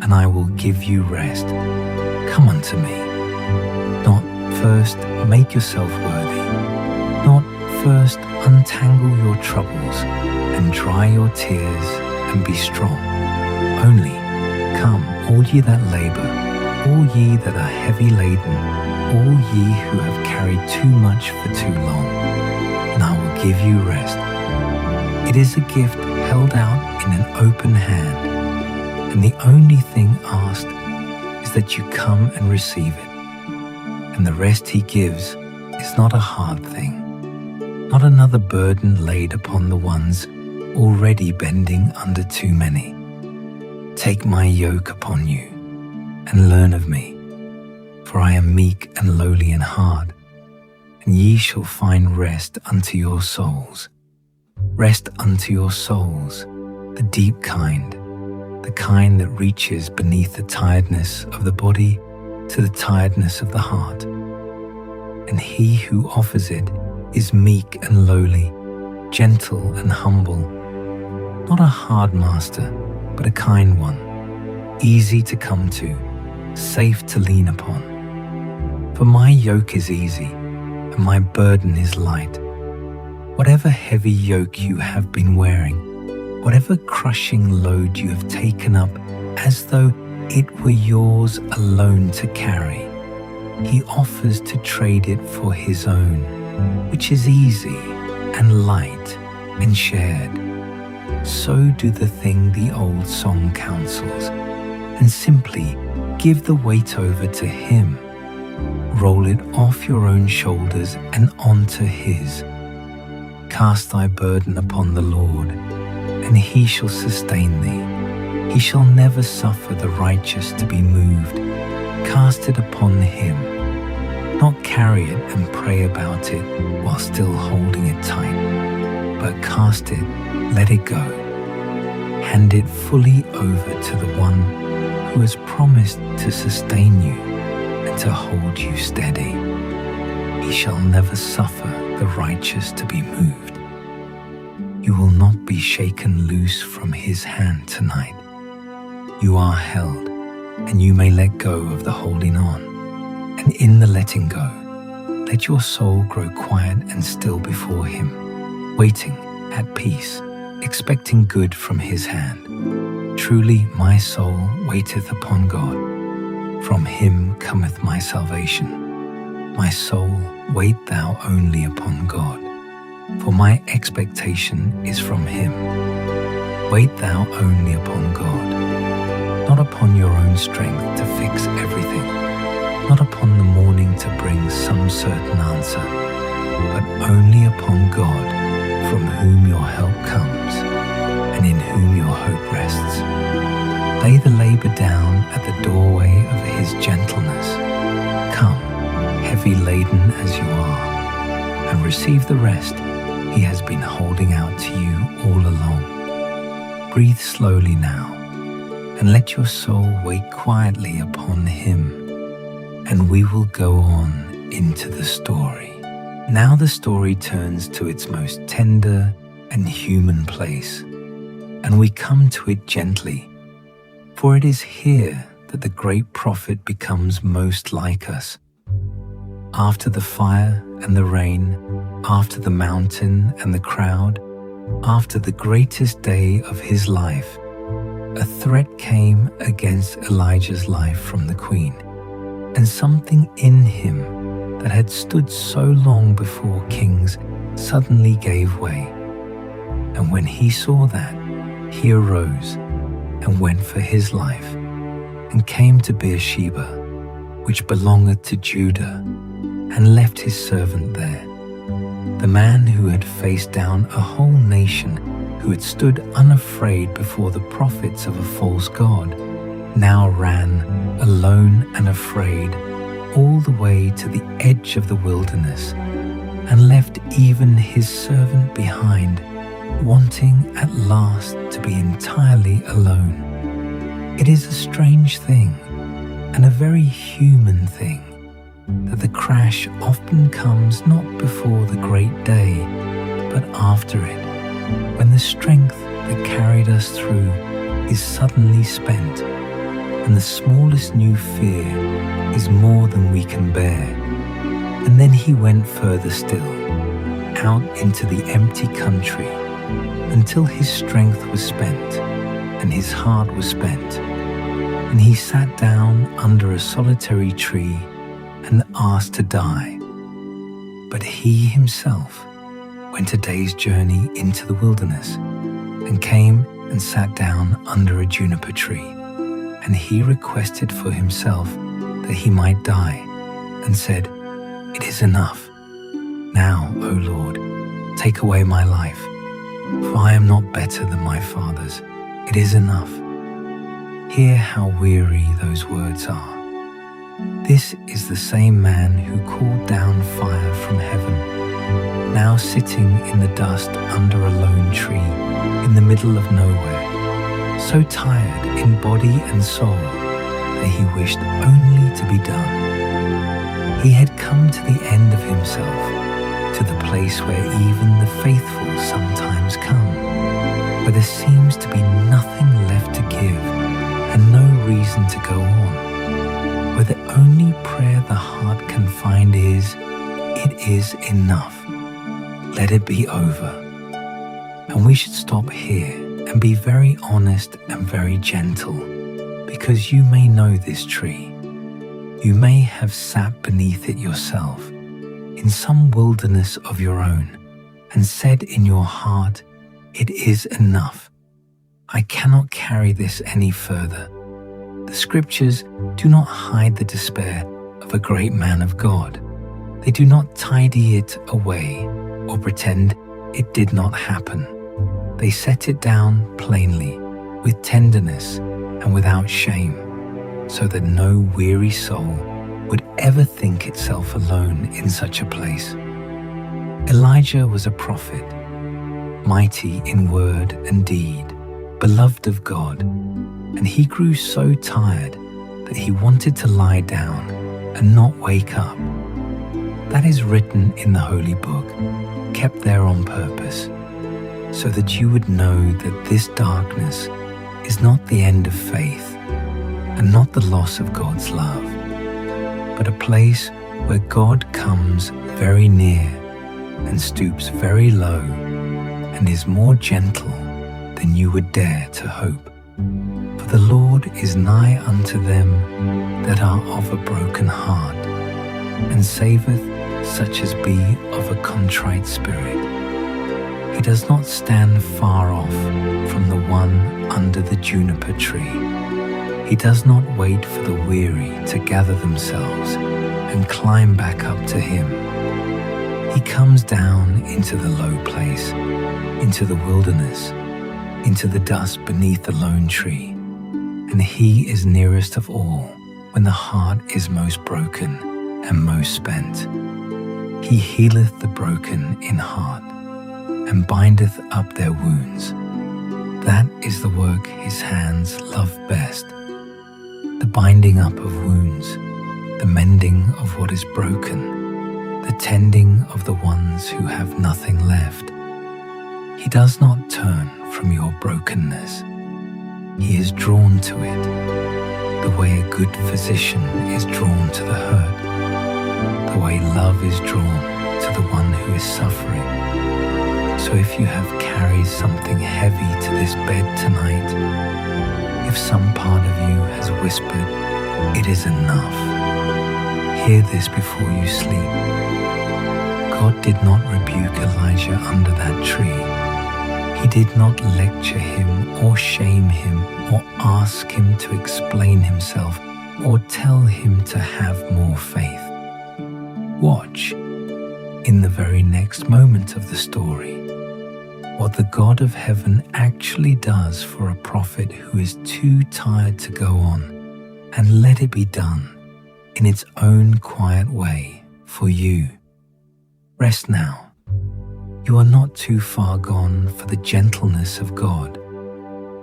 and I will give you rest. Come unto me. Not first make yourself worthy, not first untangle your troubles and dry your tears and be strong. Only come, all ye that labor, all ye that are heavy laden, all ye who have carried too much for too long, and I will give you rest. It is a gift held out in an open hand, and the only thing asked is that you come and receive it. And the rest he gives is not a hard thing, not another burden laid upon the ones already bending under too many. Take my yoke upon you and learn of me, for I am meek and lowly in heart, and ye shall find rest unto your souls. Rest unto your souls, the deep kind, the kind that reaches beneath the tiredness of the body to the tiredness of the heart. And he who offers it is meek and lowly, gentle and humble, not a hard master, but a kind one, easy to come to, safe to lean upon. For my yoke is easy, and my burden is light. Whatever heavy yoke you have been wearing, whatever crushing load you have taken up as though it were yours alone to carry, he offers to trade it for his own, which is easy and light and shared. So do the thing the old song counsels, and simply give the weight over to him. Roll it off your own shoulders and onto his. Cast thy burden upon the Lord, and he shall sustain thee. He shall never suffer the righteous to be moved. Cast it upon him. Not carry it and pray about it while still holding it tight, but cast it, let it go. Hand it fully over to the one who has promised to sustain you and to hold you steady. He shall never suffer the righteous to be moved. You will not be shaken loose from his hand tonight. You are held, and you may let go of the holding on. And in the letting go, let your soul grow quiet and still before him, waiting at peace, expecting good from his hand. Truly my soul waiteth upon God. From him cometh my salvation. My soul, wait thou only upon God, for my expectation is from him. Wait thou only upon God, not upon your own strength to fix everything, not upon the morning to bring some certain answer, but only upon God, from whom your help comes, and in whom your hope rests. Lay the labor down at the doorway of his gentleness. Come, heavy laden as you are, and receive the rest he has been holding out to you all along. Breathe slowly now, and let your soul wait quietly upon him, and we will go on into the story. Now the story turns to its most tender and human place, and we come to it gently, for it is here that the great prophet becomes most like us. After the fire and the rain, after the mountain and the crowd, after the greatest day of his life, a threat came against Elijah's life from the queen, and something in him that had stood so long before kings suddenly gave way. And when he saw that, he arose and went for his life, and came to Beersheba, which belongeth to Judah, and left his servant there. The man who had faced down a whole nation, who had stood unafraid before the prophets of a false god, now ran, alone and afraid, all the way to the edge of the wilderness, and left even his servant behind, wanting at last to be entirely alone. It is a strange thing, and a very human thing, that the crash often comes not before the great day, but after it, when the strength that carried us through is suddenly spent, and the smallest new fear is more than we can bear. And then he went further still, out into the empty country, until his strength was spent, and his heart was spent. And he sat down under a solitary tree and asked to die. But he himself went a day's journey into the wilderness, and came and sat down under a juniper tree. And he requested for himself that he might die, and said, "It is enough. Now, O Lord, take away my life, for I am not better than my fathers. It is enough." Hear how weary those words are. This is the same man who called down fire from heaven, now sitting in the dust under a lone tree in the middle of nowhere, so tired in body and soul that he wished only to be done. He had come to the end of himself, to the place where even the faithful sometimes come, where there seems to be nothing left to give and no reason to go on, where the only prayer the heart can find is, "It is enough. Let it be over." And we should stop here and be very honest and very gentle, because you may know this tree. You may have sat beneath it yourself, in some wilderness of your own, and said in your heart, "It is enough. I cannot carry this any further." The scriptures do not hide the despair of a great man of God. They do not tidy it away or pretend it did not happen. They set it down plainly, with tenderness and without shame, so that no weary soul would ever think itself alone in such a place. Elijah was a prophet, mighty in word and deed, beloved of God, and he grew so tired that he wanted to lie down and not wake up. That is written in the Holy Book, kept there on purpose, so that you would know that this darkness is not the end of faith, and not the loss of God's love, but a place where God comes very near and stoops very low and is more gentle than you would dare to hope. For the Lord is nigh unto them that are of a broken heart, and saveth such as be of a contrite spirit. He does not stand far off from the one under the juniper tree. He does not wait for the weary to gather themselves and climb back up to him. He comes down into the low place, into the wilderness, into the dust beneath the lone tree, and he is nearest of all when the heart is most broken and most spent. He healeth the broken in heart, and bindeth up their wounds. That is the work his hands love best, the binding up of wounds, the mending of what is broken, the tending of the ones who have nothing left. He does not turn from your brokenness. He is drawn to it, the way a good physician is drawn to the hurt, the way love is drawn to the one who is suffering. So if you have carried something heavy to this bed tonight, if some part of you has whispered, "It is enough," hear this before you sleep. God did not rebuke Elijah under that tree. He did not lecture him or shame him or ask him to explain himself or tell him to have more faith. Watch. in the very next moment of the story, what the God of heaven actually does for a prophet who is too tired to go on, and let it be done in its own quiet way for you. Rest now. You are not too far gone for the gentleness of God.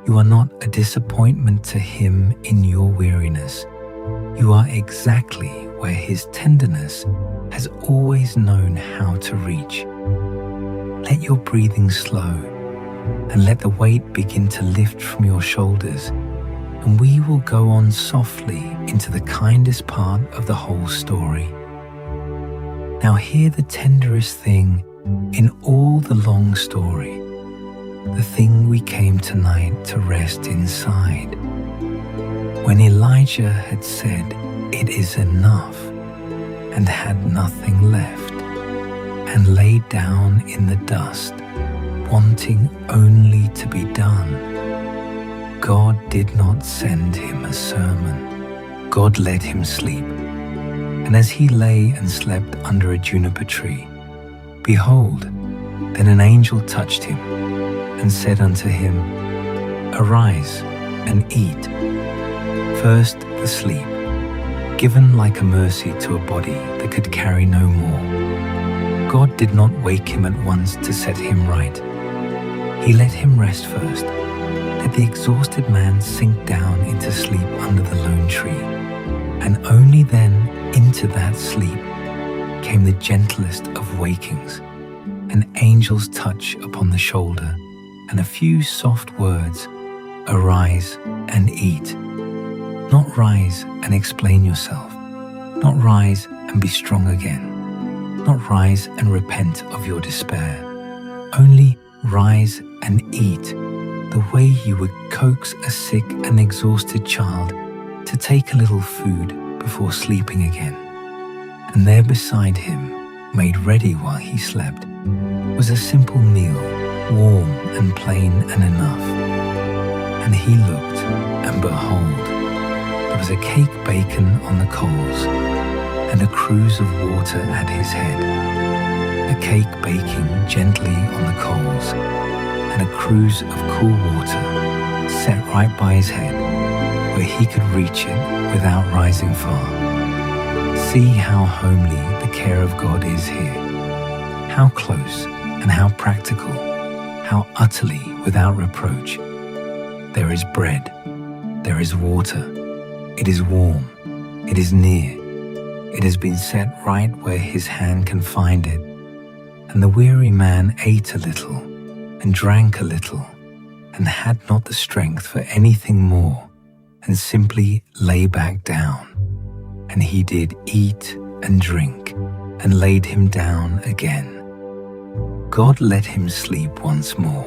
You are not a disappointment to Him in your weariness. You are exactly where His tenderness has always known how to reach. Let your breathing slow and let the weight begin to lift from your shoulders, and we will go on softly into the kindest part of the whole story. Now hear the tenderest thing in all the long story, the thing we came tonight to rest inside. When Elijah had said, "It is enough," and had nothing left, and laid down in the dust, wanting only to be done, God did not send him a sermon. God let him sleep. And as he lay and slept under a juniper tree, behold, then an angel touched him and said unto him, Arise and eat. First the sleep, given like a mercy to a body that could carry no more. God did not wake him at once to set him right. He let him rest first, let the exhausted man sink down into sleep under the lone tree, and only then into that sleep came the gentlest of wakings, an angel's touch upon the shoulder, and a few soft words, Arise and eat. Not rise and explain yourself, not rise and be strong again, not rise and repent of your despair, only rise and eat, the way you would coax a sick and exhausted child to take a little food before sleeping again. And there beside him, made ready while he slept, was a simple meal, warm and plain and enough. And he looked, and behold, there was a cake baken on the coals, and a cruse of water at his head. A cake baking gently on the coals, and a cruse of cool water set right by his head, where he could reach it without rising far. See how homely the care of God is here, how close and how practical, how utterly without reproach. There is bread, there is water, it is warm, it is near, it has been set right where his hand can find it. And the weary man ate a little, and drank a little, and had not the strength for anything more, and simply lay back down. And he did eat and drink, and laid him down again. God let him sleep once more.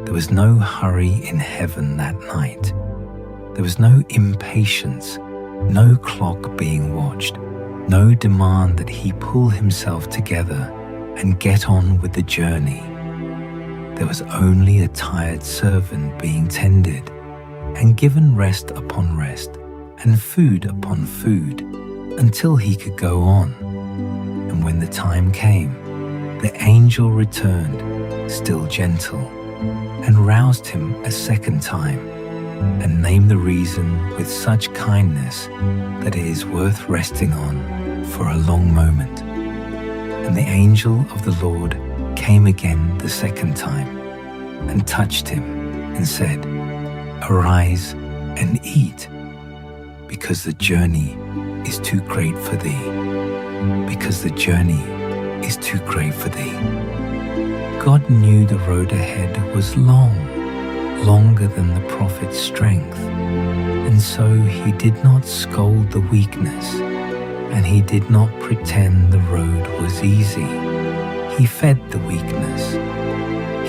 There was no hurry in heaven that night. There was no impatience, no clock being watched, no demand that he pull himself together and get on with the journey. There was only a tired servant being tended, and given rest upon rest, and food upon food, until he could go on. And when the time came, the angel returned, still gentle, and roused him a second time, and named the reason with such kindness that it is worth resting on for a long moment. And the angel of the Lord came again the second time, and touched him, and said, Arise and eat, because the journey is too great for thee, because the journey is too great for thee. God knew the road ahead was long, longer than the prophet's strength, and so he did not scold the weakness, and he did not pretend the road was easy. He fed the weakness.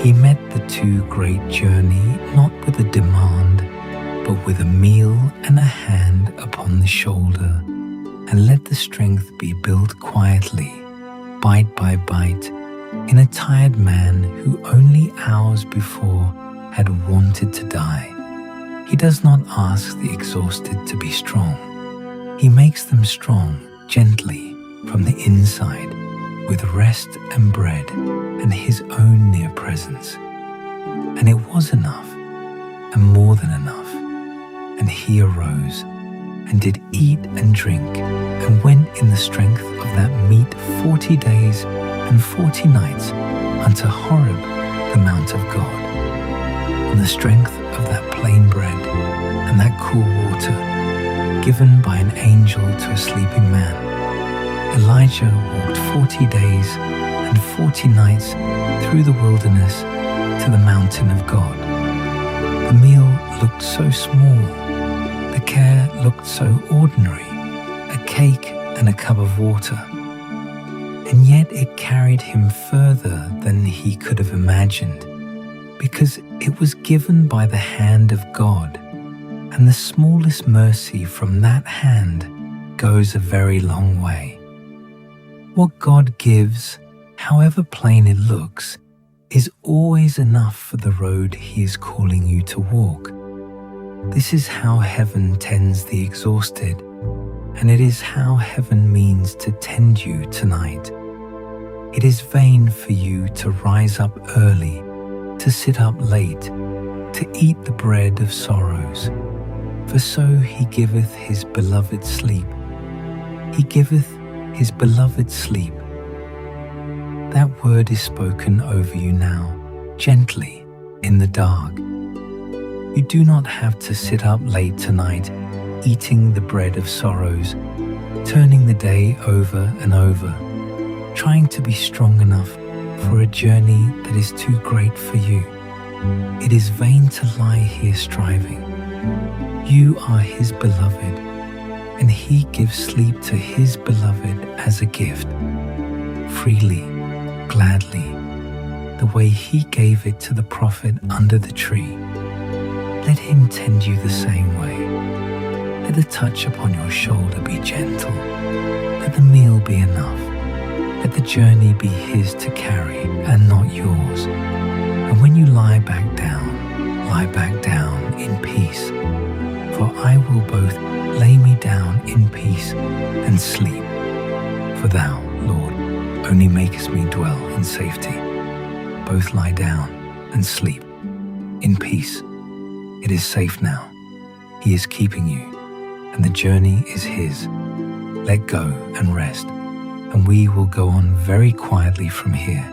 He met the too great journey not with a demand, but with a meal and a hand upon the shoulder, and let the strength be built quietly, bite by bite, in a tired man who only hours before had wanted to die. He does not ask the exhausted to be strong. He makes them strong gently from the inside, with rest and bread and his own near presence. And it was enough, and more than enough. And he arose, and did eat and drink, and went in the strength of that meat 40 days and 40 nights unto Horeb, the mount of God, in the strength of that plain bread and that cool water, given by an angel to a sleeping man. Elijah walked 40 days and 40 nights through the wilderness to the mountain of God. The meal looked so small, the care looked so ordinary, a cake and a cup of water. And yet it carried him further than he could have imagined, because it was given by the hand of God, and the smallest mercy from that hand goes a very long way. What God gives, however plain it looks, is always enough for the road he is calling you to walk. This is how heaven tends the exhausted, and it is how heaven means to tend you tonight. It is vain for you to rise up early, to sit up late, to eat the bread of sorrows. For so he giveth his beloved sleep. He giveth his beloved sleep. That word is spoken over you now, gently, in the dark. You do not have to sit up late tonight, eating the bread of sorrows, turning the day over and over, trying to be strong enough for a journey that is too great for you. It is vain to lie here striving. You are his beloved, and he gives sleep to his beloved as a gift, freely, gladly, the way he gave it to the prophet under the tree. Let him tend you the same way. Let the touch upon your shoulder be gentle. Let the meal be enough. Let the journey be his to carry and not yours. And when you lie back down in peace. For I will both lay me down in peace and sleep. For thou, Lord, only makest me dwell in safety. Both lie down and sleep in peace. It is safe now. He is keeping you, and the journey is his. Let go and rest, and we will go on very quietly from here.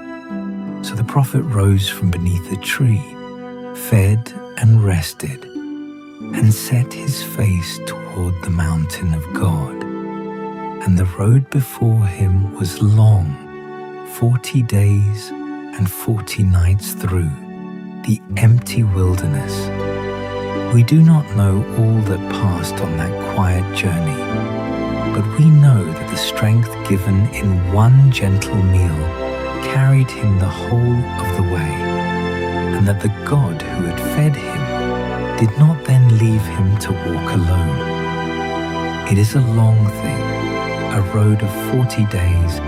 So the prophet rose from beneath the tree, fed and rested, and set his face toward the mountain of God. And the road before him was long, 40 days and 40 nights through the empty wilderness. We do not know all that passed on that quiet journey, but we know that the strength given in one gentle meal carried him the whole of the way, and that the God who had fed him did not then leave him to walk alone. It is a long thing, a road of 40 days,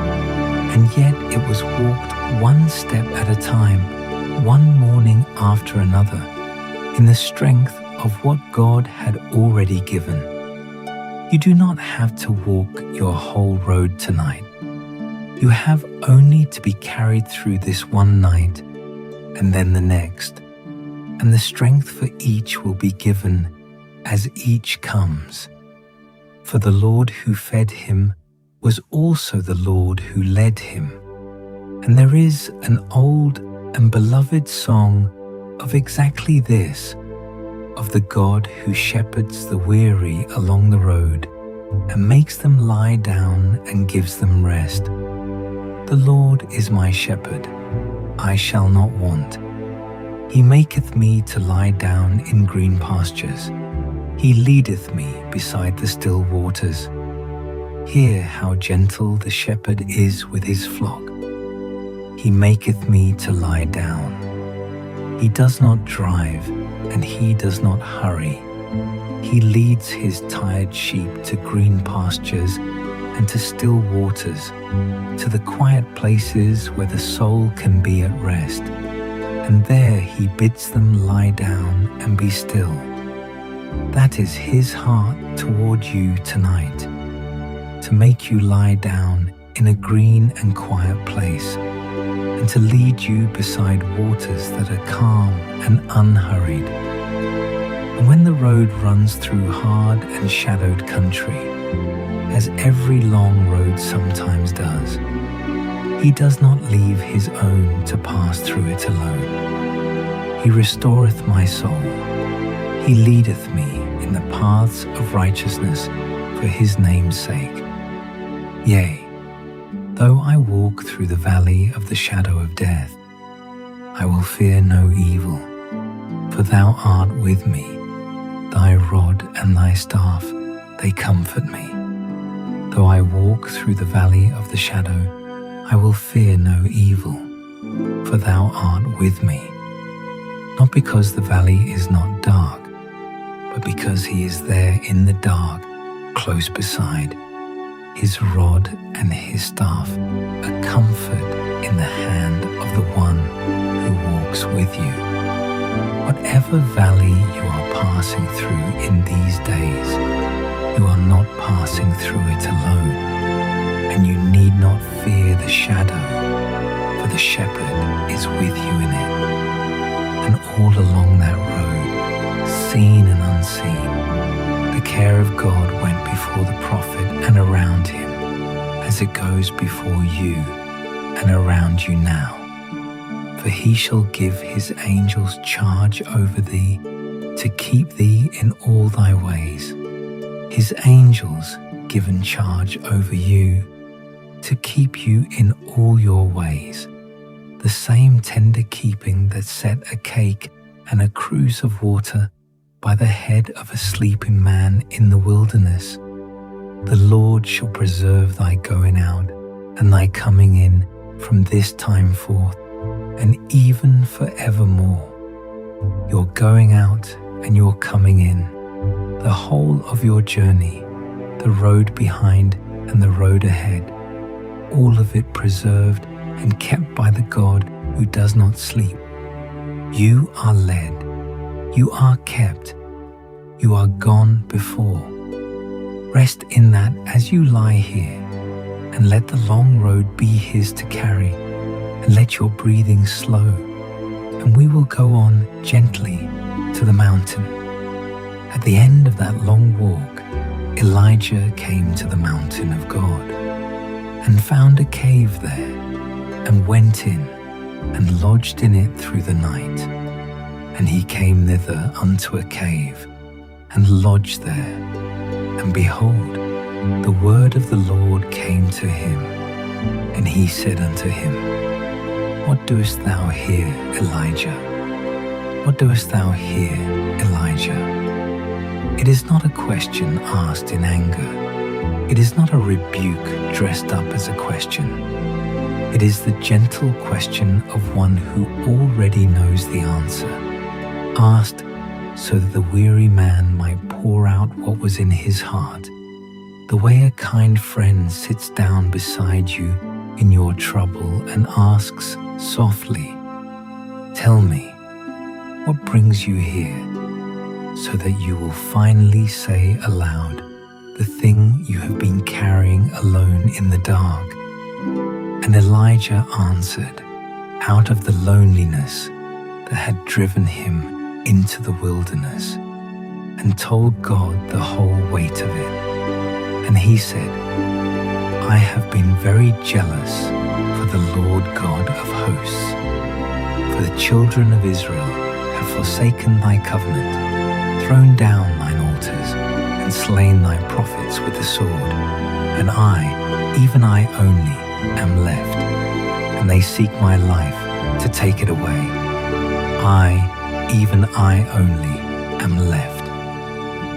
and yet it was walked one step at a time, one morning after another, in the strength of what God had already given. You do not have to walk your whole road tonight. You have only to be carried through this one night, and then the next, and the strength for each will be given as each comes. For the Lord who fed him was also the Lord who led him. And there is an old and beloved song of exactly this, of the God who shepherds the weary along the road and makes them lie down and gives them rest. The Lord is my shepherd, I shall not want. He maketh me to lie down in green pastures. He leadeth me beside the still waters. Hear how gentle the shepherd is with his flock. He maketh me to lie down. He does not drive, and he does not hurry. He leads his tired sheep to green pastures and to still waters, to the quiet places where the soul can be at rest. And there he bids them lie down and be still. That is his heart toward you tonight, to make you lie down in a green and quiet place, and to lead you beside waters that are calm and unhurried. And when the road runs through hard and shadowed country, as every long road sometimes does, he does not leave his own to pass through it alone. He restoreth my soul. He leadeth me in the paths of righteousness for his name's sake. Yea, though I walk through the valley of the shadow of death, I will fear no evil, for thou art with me. Thy rod and thy staff, they comfort me. Though I walk through the valley of the shadow, I will fear no evil, for thou art with me. Not because the valley is not dark, but because he is there in the dark, close beside. His rod and his staff, a comfort in the hand of the one who walks with you. Whatever valley you are passing through in these days, you are not passing through it alone, and you need not fear the shadow, for the shepherd is with you in it. And all along that road, seen and unseen, the care of God went before the prophet and around him, as it goes before you and around you now. For he shall give his angels charge over thee, to keep thee in all thy ways. His angels given charge over you, to keep you in all your ways. The same tender keeping that set a cake and a cruse of water by the head of a sleeping man in the wilderness. The Lord shall preserve thy going out and thy coming in from this time forth, and even forevermore. Your going out and your coming in, the whole of your journey, the road behind and the road ahead, all of it preserved and kept by the God who does not sleep. You are led, you are kept, you are gone before. Rest in that as you lie here, and let the long road be his to carry, and let your breathing slow, and we will go on gently to the mountain. At the end of that long walk, Elijah came to the mountain of God, and found a cave there, and went in, and lodged in it through the night. And he came thither unto a cave, and lodged there. And behold, the word of the Lord came to him, and he said unto him, What doest thou here, Elijah? What doest thou here, Elijah? It is not a question asked in anger. It is not a rebuke dressed up as a question. It is the gentle question of one who already knows the answer, asked so that the weary man might pour out what was in his heart, the way a kind friend sits down beside you in your trouble and asks softly, Tell me, what brings you here? So that you will finally say aloud the thing you have been carrying alone in the dark. And Elijah answered, out of the loneliness that had driven him into the wilderness, and told God the whole weight of it. And he said, I have been very jealous for the Lord God of hosts. For the children of Israel have forsaken thy covenant, thrown down thine altars, and slain thy prophets with the sword. And I, even I only, am left, and they seek my life to take it away. I, even I only, am left.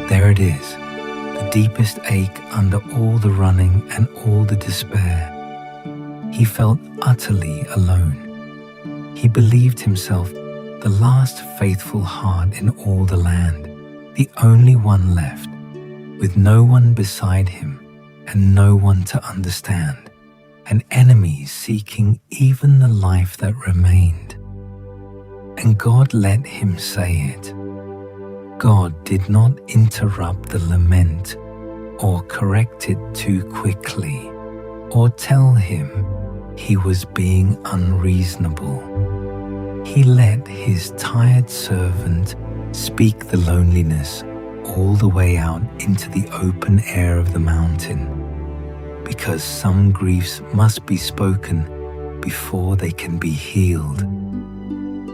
There it is, the deepest ache under all the running and all the despair. He felt utterly alone. He believed himself the last faithful heart in all the land, the only one left, with no one beside him and no one to understand, and enemies seeking even the life that remained. And God let him say it. God did not interrupt the lament or correct it too quickly, or tell him he was being unreasonable. He let his tired servant speak the loneliness all the way out into the open air of the mountain, because some griefs must be spoken before they can be healed.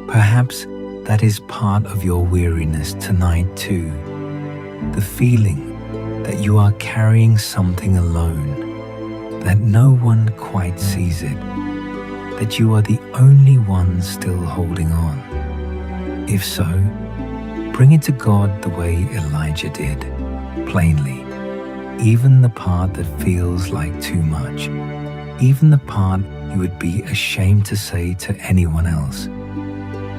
Perhaps that is part of your weariness tonight too, the feeling that you are carrying something alone, that no one quite sees it, that you are the only one still holding on. If so, bring it to God the way Elijah did, plainly, even the part that feels like too much, even the part you would be ashamed to say to anyone else.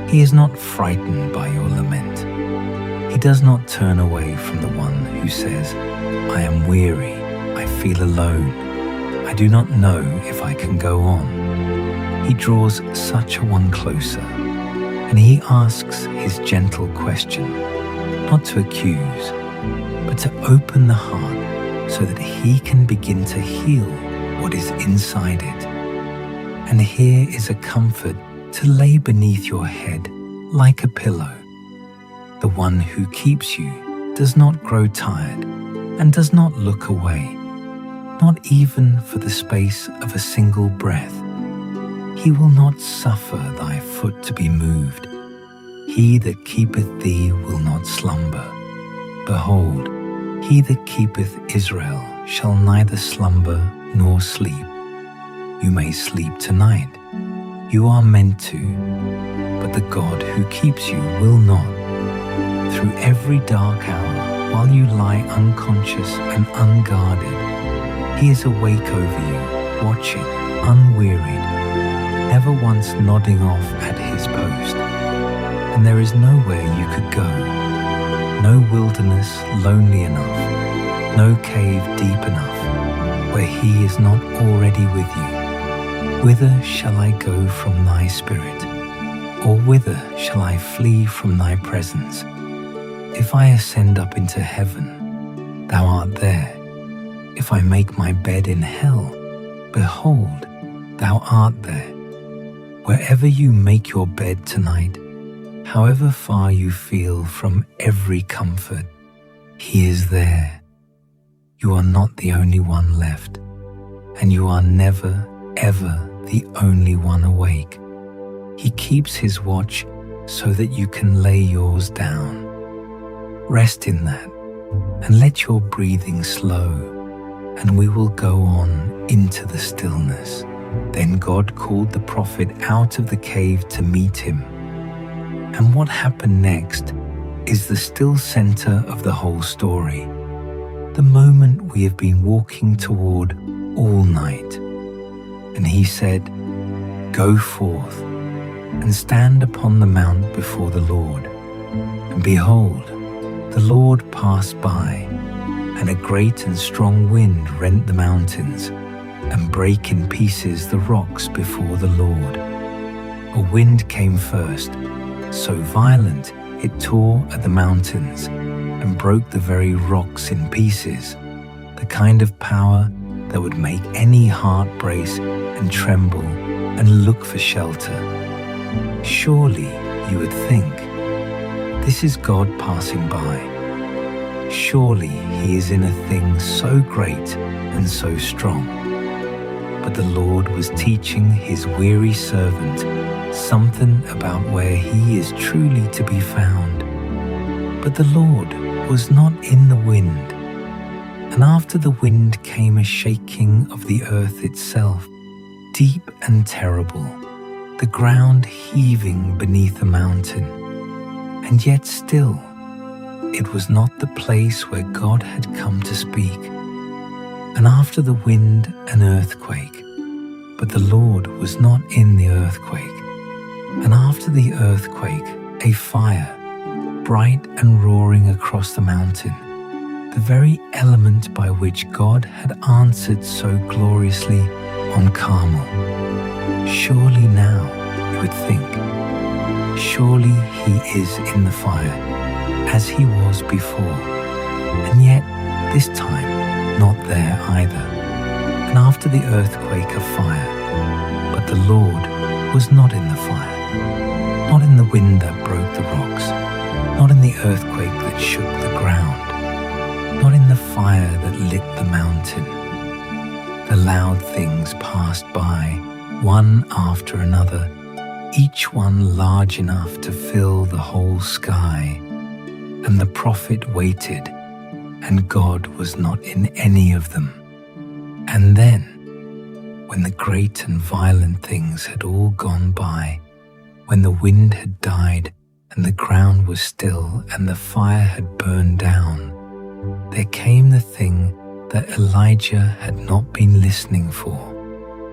He is not frightened by your lament. He does not turn away from the one who says, "I am weary, I feel alone, I do not know if I can go on." He draws such a one closer, and he asks his gentle question, not to accuse, but to open the heart so that he can begin to heal what is inside it. And here is a comfort to lay beneath your head like a pillow. The one who keeps you does not grow tired and does not look away, not even for the space of a single breath. He will not suffer thy foot to be moved. He that keepeth thee will not slumber. Behold, he that keepeth Israel shall neither slumber nor sleep. You may sleep tonight. You are meant to, but the God who keeps you will not. Through every dark hour, while you lie unconscious and unguarded, he is awake over you, watching, unwearied, never once nodding off at his post. And there is nowhere you could go, no wilderness lonely enough, no cave deep enough, where he is not already with you. Whither shall I go from thy spirit? Or whither shall I flee from thy presence? If I ascend up into heaven, thou art there. If I make my bed in hell, behold, thou art there. Wherever you make your bed tonight, however far you feel from every comfort, he is there. You are not the only one left, and you are never, ever the only one awake. He keeps his watch so that you can lay yours down. Rest in that, and let your breathing slow, and we will go on into the stillness. Then God called the prophet out of the cave to meet him. And what happened next is the still center of the whole story, the moment we have been walking toward all night. And he said, "Go forth and stand upon the mount before the Lord." And behold, the Lord passed by, and a great and strong wind rent the mountains and brake in pieces the rocks before the Lord. A wind came first, so violent it tore at the mountains and broke the very rocks in pieces, the kind of power that would make any heart brace and tremble and look for shelter. Surely, you would think, this is God passing by. Surely he is in a thing so great and so strong. But the Lord was teaching his weary servant something about where he is truly to be found. But the Lord was not in the wind. And after the wind came a shaking of the earth itself, deep and terrible, the ground heaving beneath the mountain. And yet still, it was not the place where God had come to speak. And after the wind, an earthquake, but the Lord was not in the earthquake. And after the earthquake, a fire, bright and roaring across the mountain, the very element by which God had answered so gloriously on Carmel. Surely now, you would think, surely he is in the fire, as he was before, and yet this time not there either. and after the earthquake a fire. But the Lord was not in the fire, not in the wind that broke the rocks, not in the earthquake that shook the ground, not in the fire that lit the mountain. The loud things passed by, one after another, each one large enough to fill the whole sky. And the prophet waited, and God was not in any of them. And then, when the great and violent things had all gone by, when the wind had died, and the ground was still, and the fire had burned down, there came the thing that Elijah had not been listening for,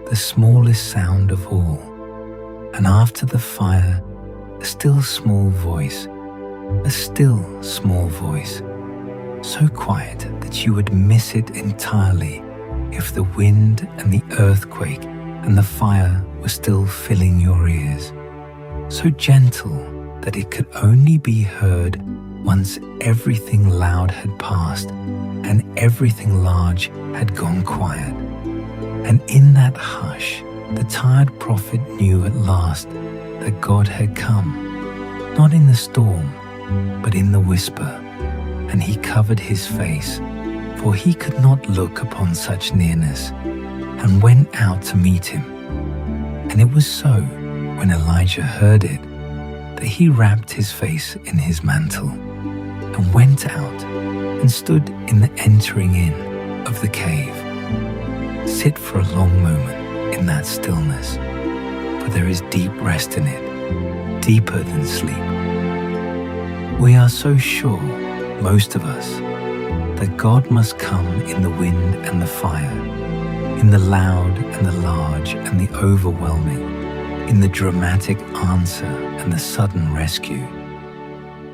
the smallest sound of all. And after the fire, a still small voice, a still small voice, so quiet that you would miss it entirely if the wind and the earthquake and the fire were still filling your ears, so gentle that it could only be heard once everything loud had passed and everything large had gone quiet. And in that hush, the tired prophet knew at last that God had come, not in the storm, but in the whisper, and he covered his face, for he could not look upon such nearness, and went out to meet him. And it was so, when Elijah heard it, that he wrapped his face in his mantle, and went out and stood in the entering in of the cave. Sit for a long moment in that stillness, for there is deep rest in it, deeper than sleep. We are so sure, most of us, that God must come in the wind and the fire, in the loud and the large and the overwhelming, in the dramatic answer and the sudden rescue.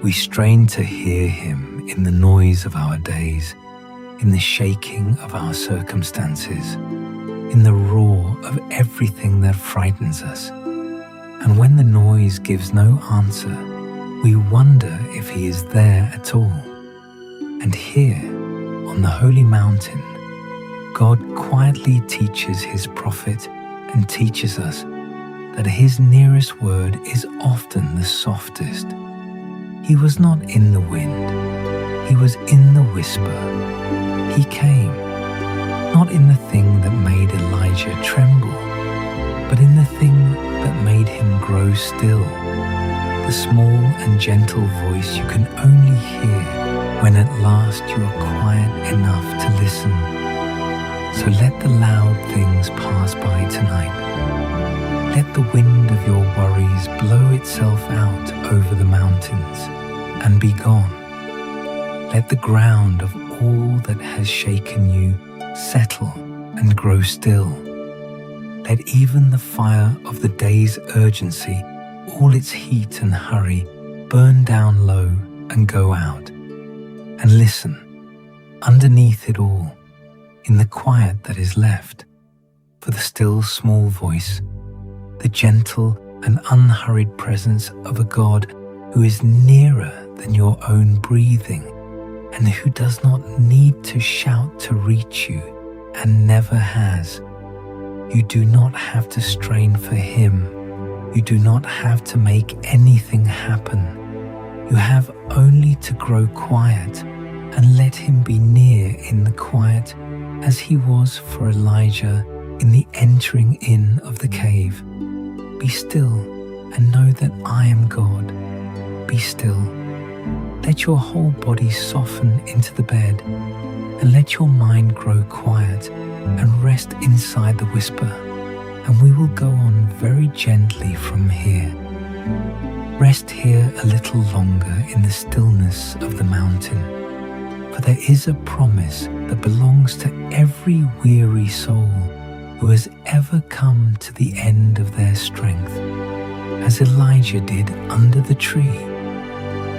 We strain to hear him in the noise of our days, in the shaking of our circumstances, in the roar of everything that frightens us. And when the noise gives no answer, we wonder if he is there at all. And here, on the holy mountain, God quietly teaches his prophet and teaches us that his nearest word is often the softest. He was not in the wind, he was in the whisper. He came, not in the thing that made Elijah tremble, but in the thing that made him grow still, the small and gentle voice you can only hear when at last you are quiet enough to listen. So let the loud things pass by tonight. Let the wind of your worries blow itself out over the mountains and be gone. Let the ground of all that has shaken you settle and grow still. Let even the fire of the day's urgency, all its heat and hurry, burn down low and go out. And listen, underneath it all, in the quiet that is left, for the still small voice, the gentle and unhurried presence of a God who is nearer than your own breathing, and who does not need to shout to reach you, and never has. You do not have to strain for him. You do not have to make anything happen. You have only to grow quiet and let him be near in the quiet, as he was for Elijah in the entering in of the cave. Be still and know that I am God. Be still. Let your whole body soften into the bed, and let your mind grow quiet and rest inside the whisper, and we will go on very gently from here. Rest here a little longer in the stillness of the mountain, for there is a promise that belongs to every weary soul who has ever come to the end of their strength, as Elijah did under the tree.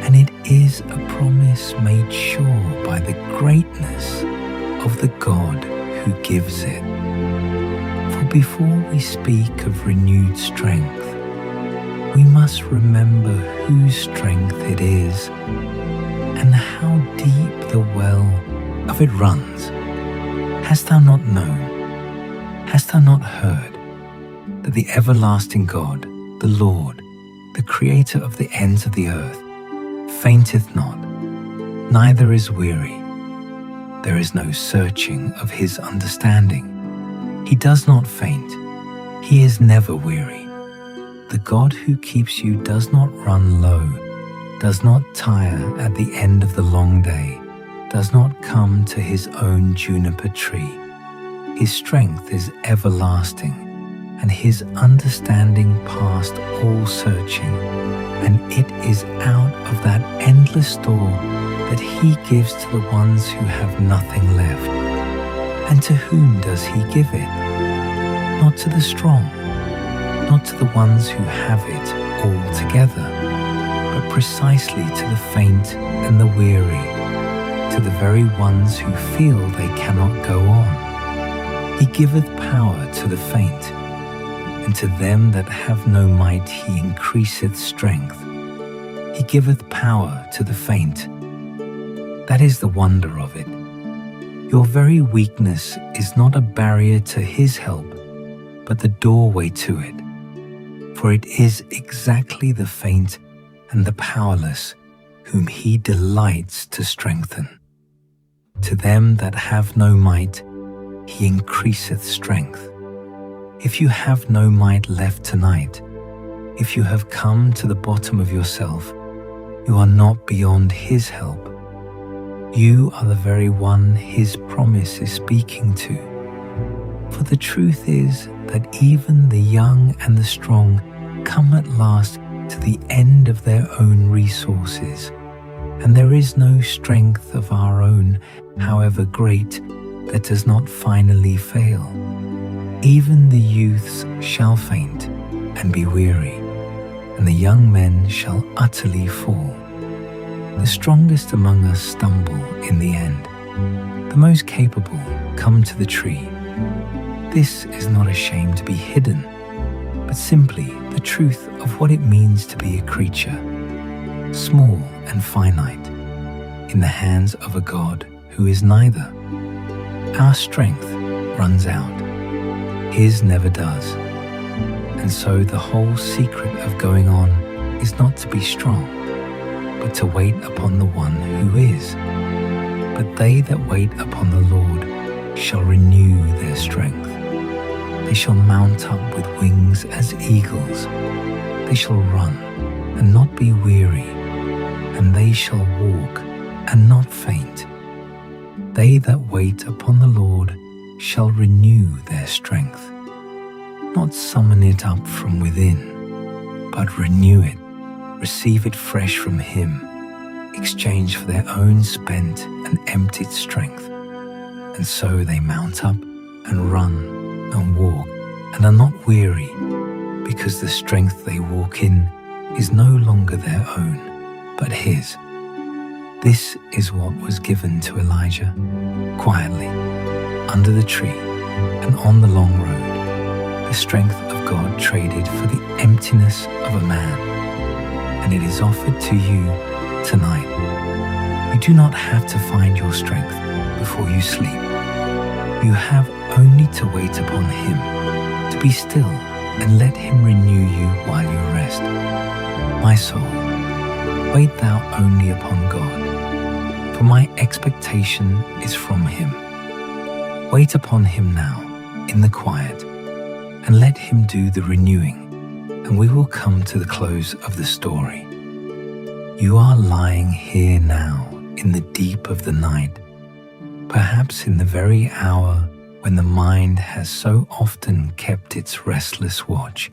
And it is a promise made sure by the greatness of the God who gives it. For before we speak of renewed strength, we must remember whose strength it is, and how deep the well of it runs. Hast thou not known? Hast thou not heard that the everlasting God, the Lord, the Creator of the ends of the earth, fainteth not, neither is weary? There is no searching of his understanding. He does not faint, he is never weary. The God who keeps you does not run low, does not tire at the end of the long day, does not come to his own juniper tree. His strength is everlasting, and his understanding past all searching, and it is out of that endless store that he gives to the ones who have nothing left. And to whom does he give it? Not to the strong, not to the ones who have it all together, but precisely to the faint and the weary, to the very ones who feel they cannot go on. He giveth power to the faint, and to them that have no might he increaseth strength. He giveth power to the faint. That is the wonder of it. Your very weakness is not a barrier to his help, but the doorway to it. For it is exactly the faint and the powerless whom he delights to strengthen. To them that have no might, he increaseth strength. If you have no might left tonight, if you have come to the bottom of yourself, you are not beyond his help. You are the very one his promise is speaking to. For the truth is that even the young and the strong come at last to the end of their own resources, and there is no strength of our own, however great, that does not finally fail. Even the youths shall faint and be weary, and the young men shall utterly fall. The strongest among us stumble in the end. The most capable come to the tree. This is not a shame to be hidden, but simply the truth of what it means to be a creature, small and finite, in the hands of a God who is neither. Our strength runs out, his never does. And so the whole secret of going on is not to be strong, but to wait upon the one who is. But they that wait upon the Lord shall renew their strength. They shall mount up with wings as eagles. They shall run and not be weary, and they shall walk and not faint. They that wait upon the Lord shall renew their strength. Not summon it up from within, but renew it, receive it fresh from him, exchange for their own spent and emptied strength. And so they mount up and run and walk and are not weary, because the strength they walk in is no longer their own, but his. This is what was given to Elijah, quietly, under the tree and on the long road, the strength of God traded for the emptiness of a man. And it is offered to you tonight. You do not have to find your strength before you sleep. You have only to wait upon him, to be still and let him renew you while you rest. My soul, wait thou only upon God, for my expectation is from him. Wait upon him now in the quiet, and let him do the renewing, and we will come to the close of the story. You are lying here now in the deep of the night, perhaps in the very hour when the mind has so often kept its restless watch,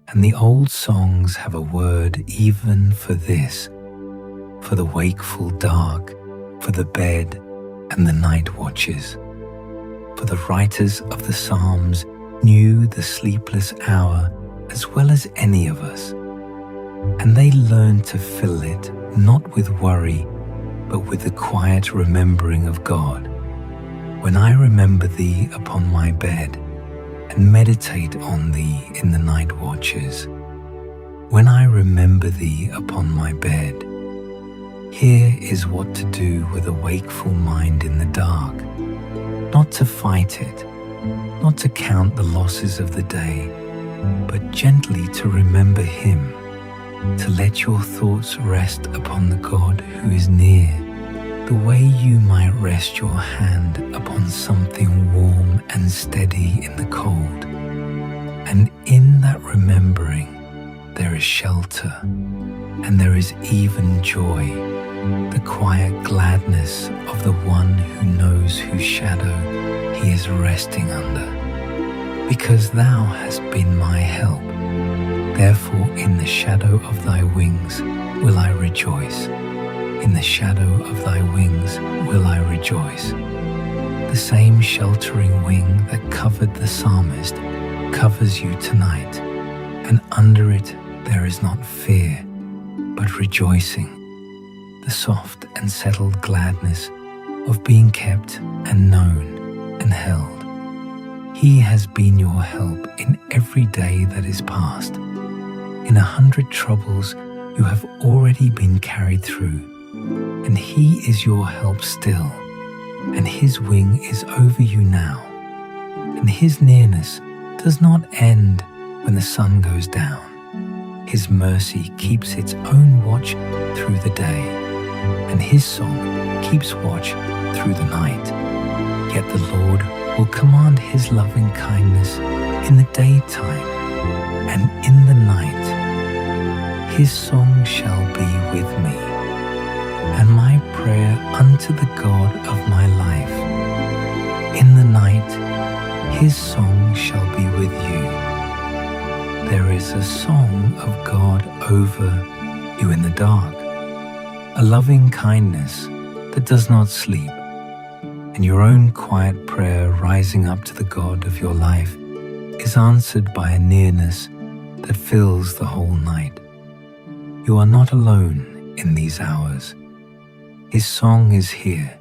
and the old songs have a word even for this, for the wakeful dark, for the bed and the night watches. For the writers of the Psalms knew the sleepless hour as well as any of us, and they learned to fill it not with worry, but with the quiet remembering of God. When I remember thee upon my bed, and meditate on thee in the night watches, when I remember thee upon my bed, here is what to do with a wakeful mind in the dark. Not to fight it, not to count the losses of the day, but gently to remember Him, to let your thoughts rest upon the God who is near, the way you might rest your hand upon something warm and steady in the cold. And in that remembering, there is shelter, and there is even joy, the quiet gladness of the one who knows whose shadow he is resting under. Because thou hast been my help, therefore in the shadow of thy wings will I rejoice. In the shadow of thy wings will I rejoice. The same sheltering wing that covered the psalmist covers you tonight, and under it there is not fear, but rejoicing, the soft and settled gladness of being kept and known and held. He has been your help in every day that is past. In 100 troubles you have already been carried through, and He is your help still, and His wing is over you now, and His nearness does not end when the sun goes down. His mercy keeps its own watch through the day, and His song keeps watch through the night. Yet the Lord will command His loving kindness in the daytime, and in the night His song shall be with me, and my prayer unto the God of my life. In the night His song shall be with you. There is a song of God over you in the dark, a loving kindness that does not sleep, and your own quiet prayer rising up to the God of your life is answered by a nearness that fills the whole night. You are not alone in these hours. His song is here.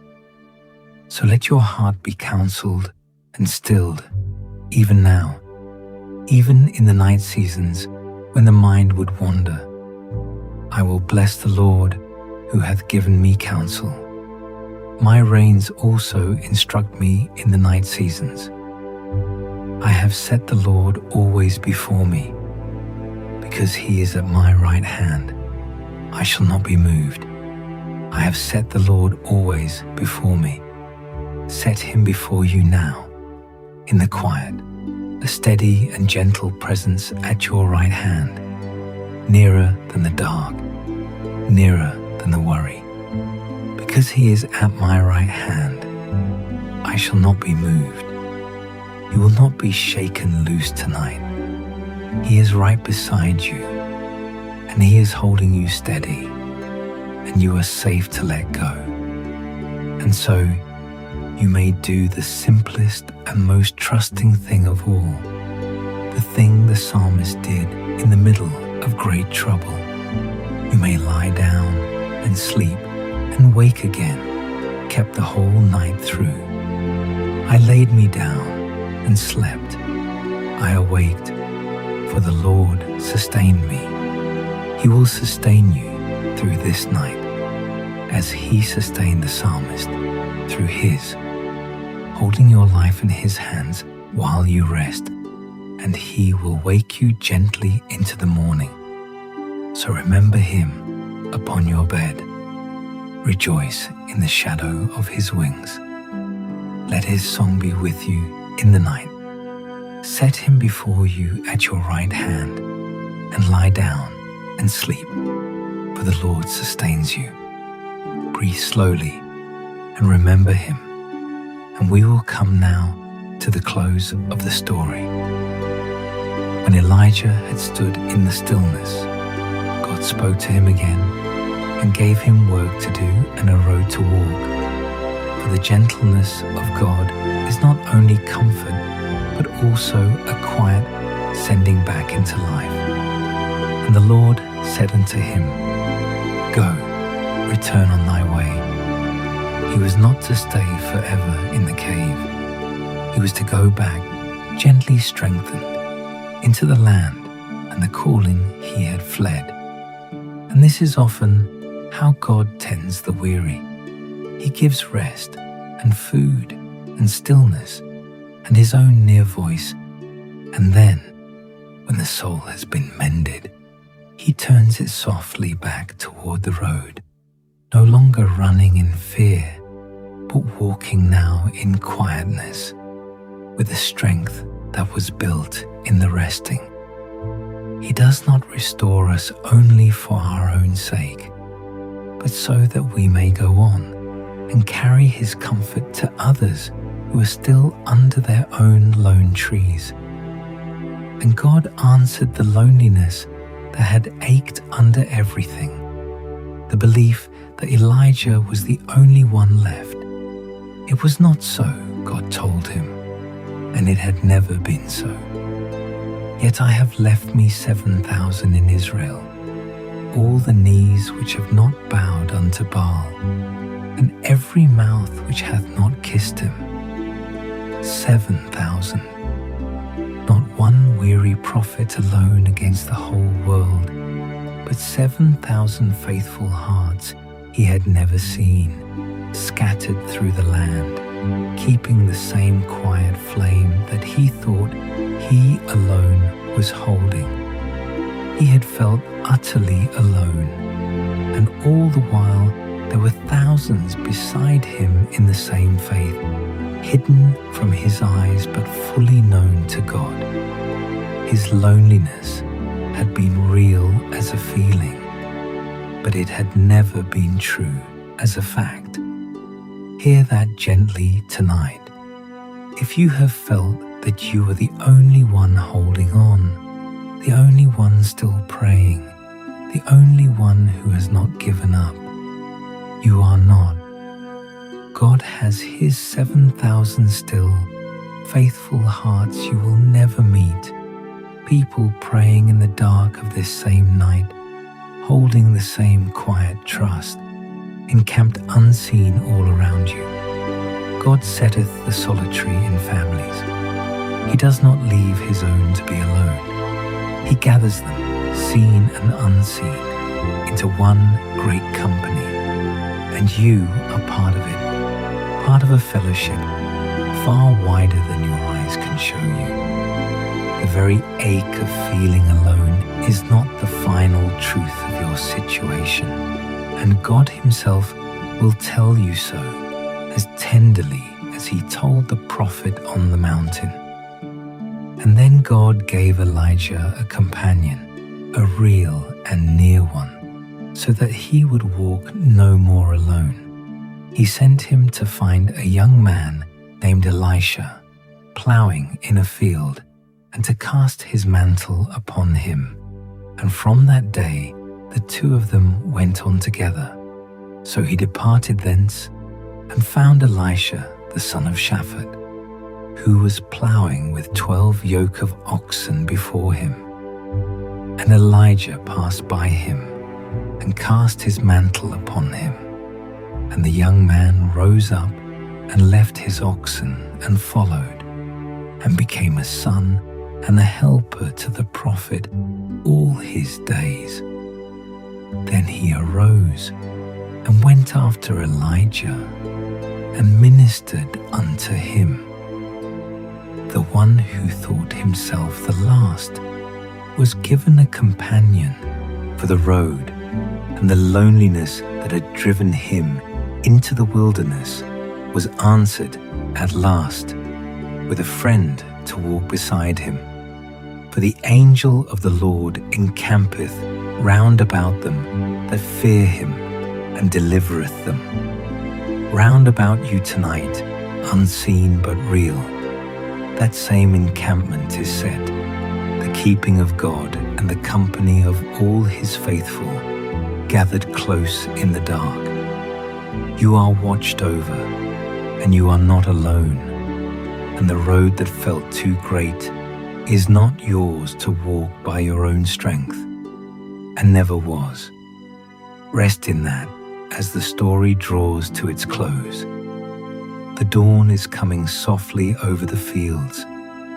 So let your heart be counseled and stilled, even now, even in the night seasons when the mind would wander. I will bless the Lord who hath given me counsel. My reins also instruct me in the night seasons. I have set the Lord always before me. Because He is at my right hand, I shall not be moved. I have set the Lord always before me. Set Him before you now, in the quiet, a steady and gentle presence at your right hand, nearer than the dark, nearer than the worry. Because He is at my right hand, I shall not be moved. You will not be shaken loose tonight. He is right beside you, and He is holding you steady, and you are safe to let go. And so you may do the simplest and most trusting thing of all, the thing the psalmist did in the middle of great trouble. You may lie down and sleep and wake again, kept the whole night through. I laid me down and slept. I awaked, for the Lord sustained me. He will sustain you through this night, as He sustained the psalmist through his, holding your life in His hands while you rest, and He will wake you gently into the morning. So remember Him upon your bed. Rejoice in the shadow of His wings. Let His song be with you in the night. Set Him before you at your right hand, and lie down and sleep, for the Lord sustains you. Breathe slowly and remember Him, and we will come now to the close of the story. When Elijah had stood in the stillness, God spoke to him again and gave him work to do and a road to walk. For the gentleness of God is not only comfort, but also a quiet sending back into life. And the Lord said unto him, Go, return on thy way. He was not to stay forever in the cave. He was to go back, gently strengthened, into the land and the calling he had fled. And this is often how God tends the weary. He gives rest and food and stillness and his own near voice, and then, when the soul has been mended, he turns it softly back toward the road, no longer running in fear, but walking now in quietness, with the strength that was built in the resting. He does not restore us only for our own sake, but so that we may go on and carry his comfort to others who are still under their own lone trees. And God answered the loneliness that had ached under everything, the belief that Elijah was the only one left. It was not so, God told him, and it had never been so. Yet I have left me 7,000 in Israel, all the knees which have not bowed unto Baal, and every mouth which hath not kissed him. 7,000. Not one weary prophet alone against the whole world, but 7,000 faithful hearts he had never seen, scattered through the land, keeping the same quiet flame that he thought he alone was holding. He had felt utterly alone, and all the while there were thousands beside him in the same faith, hidden from his eyes but fully known to God. His loneliness had been real as a feeling, but it had never been true as a fact. Hear that gently tonight. If you have felt that you are the only one holding on, the only one still praying, the only one who has not given up, you are not. God has his 7,000 still, faithful hearts you will never meet, people praying in the dark of this same night, holding the same quiet trust, encamped unseen all around you. God setteth the solitary in families. He does not leave his own to be alone. He gathers them, seen and unseen, into one great company, and you are part of it, part of a fellowship far wider than your eyes can show you. The very ache of feeling alone is not the final truth of your situation, and God himself will tell you so as tenderly as he told the prophet on the mountain. And then God gave Elijah a companion, a real and near one, so that he would walk no more alone. He sent him to find a young man named Elisha, plowing in a field, and to cast his mantle upon him. And from that day the two of them went on together. So he departed thence, and found Elisha the son of Shaphat, who was plowing with 12 yoke of oxen before him. And Elijah passed by him, and cast his mantle upon him. And the young man rose up, and left his oxen, and followed, and became a son and a helper to the prophet all his days. Then he arose, and went after Elijah, and ministered unto him. The one who thought himself the last was given a companion for the road, and the loneliness that had driven him into the wilderness was answered at last with a friend to walk beside him. For the angel of the Lord encampeth round about them that fear him, and delivereth them. Round about you tonight, unseen but real, that same encampment is set, the keeping of God and the company of all his faithful, gathered close in the dark. You are watched over, and you are not alone, and the road that felt too great is not yours to walk by your own strength, and never was. Rest in that as the story draws to its close. The dawn is coming softly over the fields.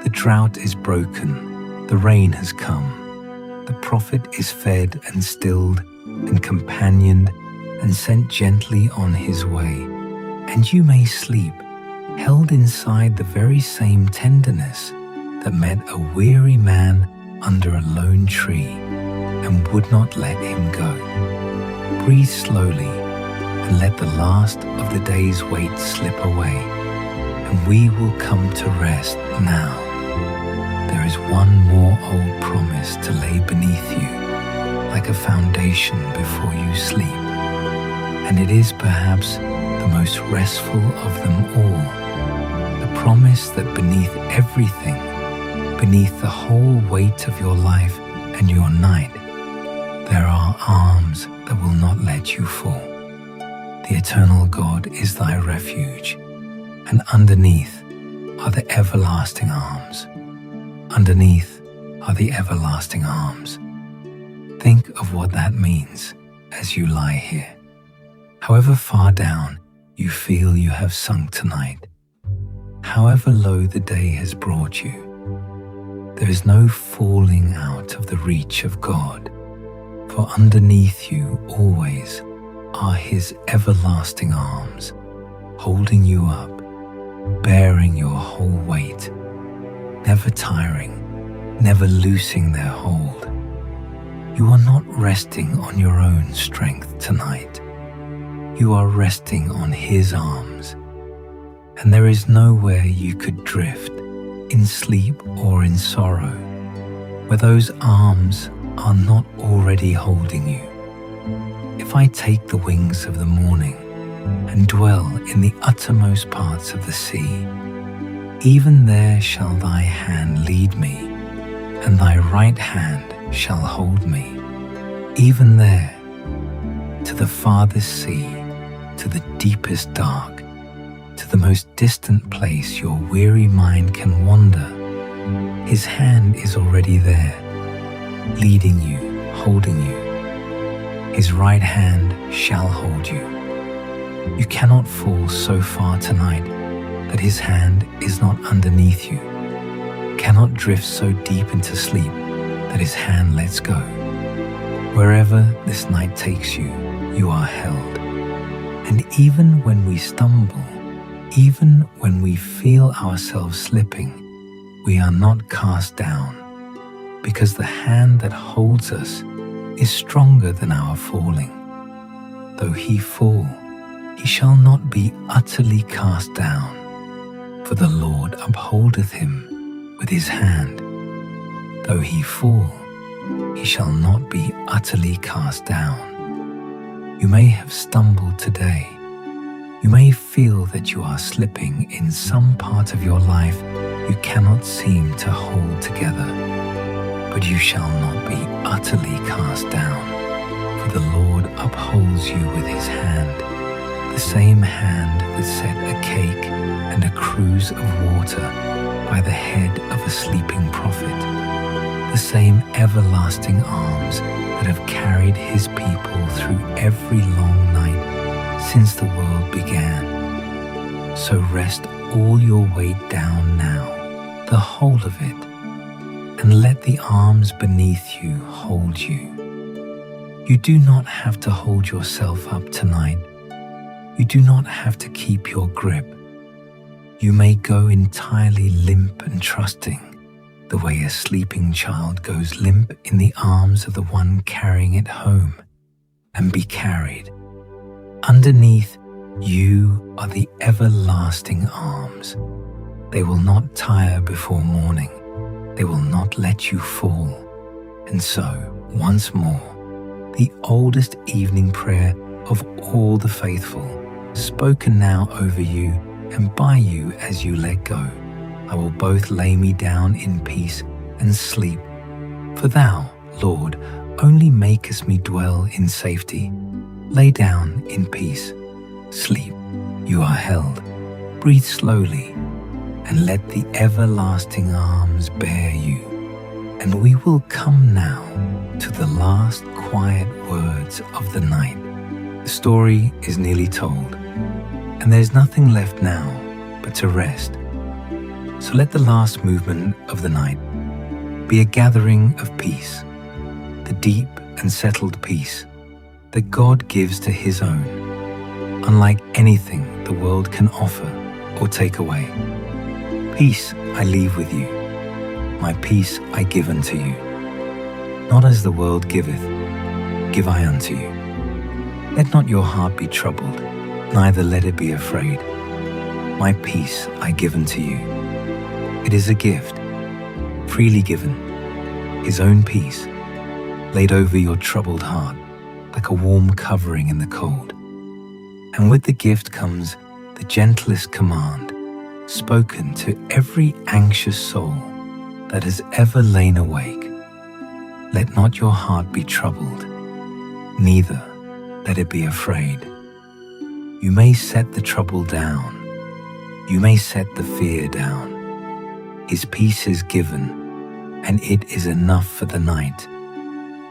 The drought is broken. The rain has come. The prophet is fed and stilled and companioned and sent gently on his way. And you may sleep, held inside the very same tenderness that met a weary man under a lone tree and would not let him go. Breathe slowly and let the last of the day's weight slip away, and we will come to rest now. There is one more old promise to lay beneath you, like a foundation before you sleep, and it is perhaps the most restful of them all, the promise that beneath everything, beneath the whole weight of your life and your night, there are arms that will not let you fall. The eternal God is thy refuge, and underneath are the everlasting arms. Underneath are the everlasting arms. Think of what that means as you lie here. However far down you feel you have sunk tonight, however low the day has brought you, there is no falling out of the reach of God, for underneath you always are His everlasting arms, holding you up, bearing your whole weight, never tiring, never loosing their hold. You are not resting on your own strength tonight. You are resting on His arms, and there is nowhere you could drift, in sleep or in sorrow, where those arms are not already holding you. If I take the wings of the morning and dwell in the uttermost parts of the sea, even there shall thy hand lead me, and thy right hand shall hold me, even there, to the farthest sea, to the deepest dark, to the most distant place your weary mind can wander. His hand is already there, leading you, holding you. His right hand shall hold you. You cannot fall so far tonight that His hand is not underneath you, cannot drift so deep into sleep that His hand lets go. Wherever this night takes you, you are held. And even when we stumble, even when we feel ourselves slipping, we are not cast down, because the hand that holds us is stronger than our falling. Though he fall, he shall not be utterly cast down, for the Lord upholdeth him with his hand. Though he fall, he shall not be utterly cast down. You may have stumbled today. You may feel that you are slipping in some part of your life you cannot seem to hold together, but you shall not be utterly cast down, for the Lord upholds you with his hand, the same hand that set a cake and a cruse of water by the head of a sleeping prophet, the same everlasting arms that have carried his people through every long night since the world began. So rest all your weight down now, the whole of it, and let the arms beneath you hold you. You do not have to hold yourself up tonight. You do not have to keep your grip. You may go entirely limp and trusting, the way a sleeping child goes limp in the arms of the one carrying it home, and be carried. Underneath you are the everlasting arms. They will not tire before morning. They will not let you fall. And so, once more, the oldest evening prayer of all the faithful, spoken now over you and by you as you let go. I will both lay me down in peace and sleep. For thou, Lord, only makest me dwell in safety. Lay down in peace. Sleep. You are held. Breathe slowly, and let the everlasting arms bear you. And we will come now to the last quiet words of the night. The story is nearly told, and there's nothing left now but to rest. So let the last movement of the night be a gathering of peace, the deep and settled peace that God gives to his own, unlike anything the world can offer or take away. Peace I leave with you, my peace I give unto you. Not as the world giveth, give I unto you. Let not your heart be troubled, neither let it be afraid. My peace I give unto you. It is a gift, freely given, His own peace, laid over your troubled heart like a warm covering in the cold. And with the gift comes the gentlest command, spoken to every anxious soul that has ever lain awake. Let not your heart be troubled, neither let it be afraid. You may set the trouble down, you may set the fear down. His peace is given, and it is enough for the night.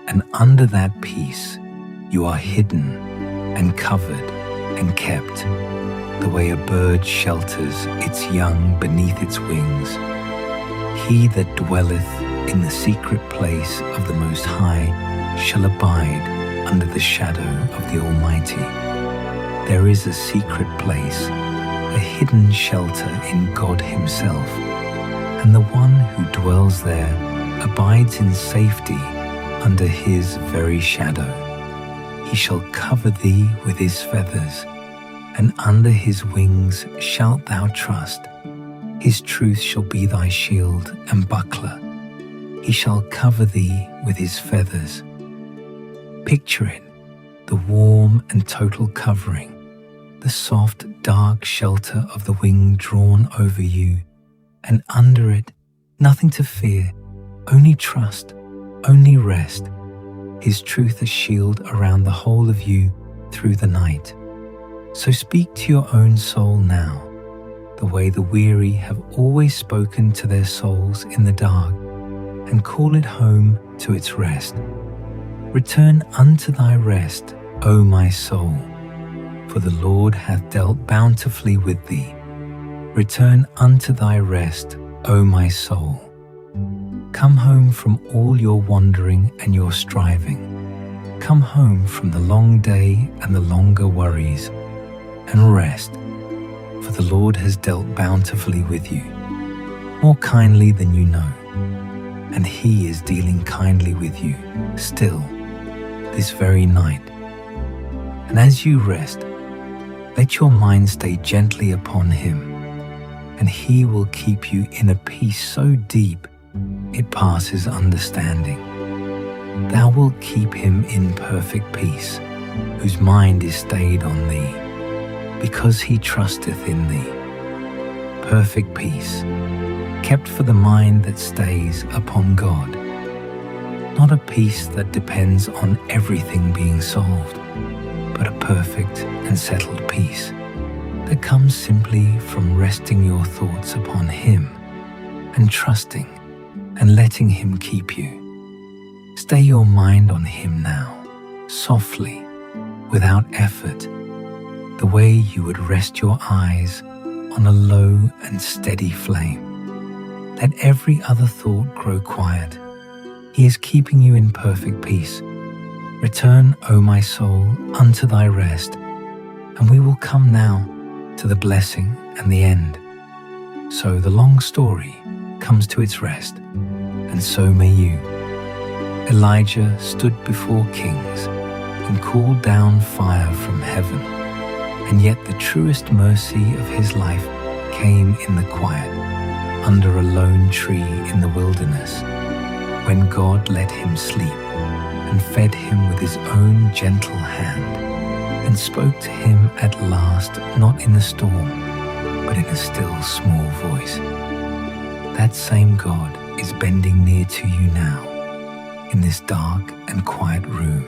And under that peace you are hidden and covered and kept, the way a bird shelters its young beneath its wings. He that dwelleth in the secret place of the Most High shall abide under the shadow of the Almighty. There is a secret place, a hidden shelter in God Himself, and the one who dwells there abides in safety under His very shadow. He shall cover thee with His feathers, and under His wings shalt thou trust. His truth shall be thy shield and buckler. He shall cover thee with His feathers. Picture it, the warm and total covering, the soft, dark shelter of the wing drawn over you, and under it, nothing to fear, only trust, only rest. His truth a shield around the whole of you through the night. So speak to your own soul now, the way the weary have always spoken to their souls in the dark, and call it home to its rest. Return unto thy rest, O my soul, for the Lord hath dealt bountifully with thee. Return unto thy rest, O my soul. Come home from all your wandering and your striving. Come home from the long day and the longer worries, and rest, for the Lord has dealt bountifully with you, more kindly than you know, and He is dealing kindly with you still this very night. And as you rest, let your mind stay gently upon Him, and He will keep you in a peace so deep it passes understanding. Thou wilt keep him in perfect peace, whose mind is stayed on thee, because he trusteth in thee. Perfect peace, kept for the mind that stays upon God. Not a peace that depends on everything being solved, but a perfect and settled peace that comes simply from resting your thoughts upon Him and trusting and letting Him keep you. Stay your mind on Him now, softly, without effort, the way you would rest your eyes on a low and steady flame. Let every other thought grow quiet. He is keeping you in perfect peace. Return, O my soul, unto thy rest, and we will come now to the blessing and the end. So the long story comes to its rest, and so may you. Elijah stood before kings and called down fire from heaven, and yet the truest mercy of his life came in the quiet, under a lone tree in the wilderness, when God let him sleep and fed him with His own gentle hand, and spoke to him at last, not in a storm, but in a still small voice. That same God is bending near to you now, in this dark and quiet room,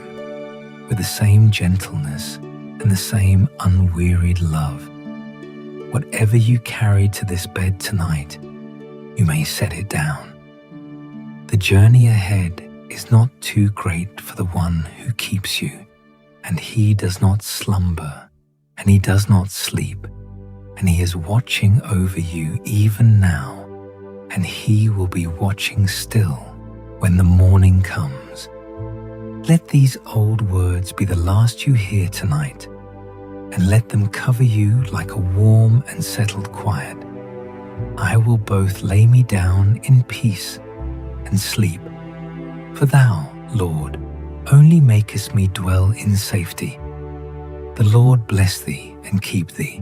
with the same gentleness and the same unwearied love. Whatever you carry to this bed tonight, you may set it down. The journey ahead is not too great for the one who keeps you, and He does not slumber, and He does not sleep, and He is watching over you even now, and He will be watching still when the morning comes. Let these old words be the last you hear tonight. and let them cover you like a warm and settled quiet. I will both lay me down in peace and sleep. For thou, Lord, only makest me dwell in safety. The Lord bless thee and keep thee.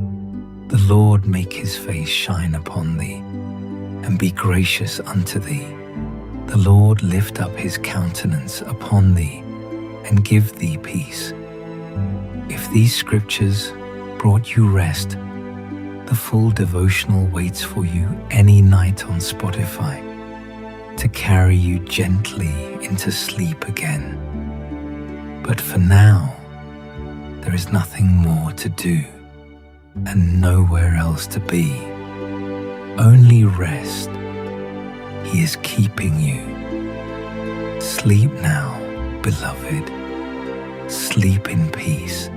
The Lord make his face shine upon thee, and be gracious unto thee. The Lord lift up his countenance upon thee, and give thee peace. If these scriptures brought you rest, the full devotional waits for you any night on Spotify to carry you gently into sleep again. But for now, there is nothing more to do and nowhere else to be. Only rest. He is keeping you. Sleep now, beloved. Sleep in peace.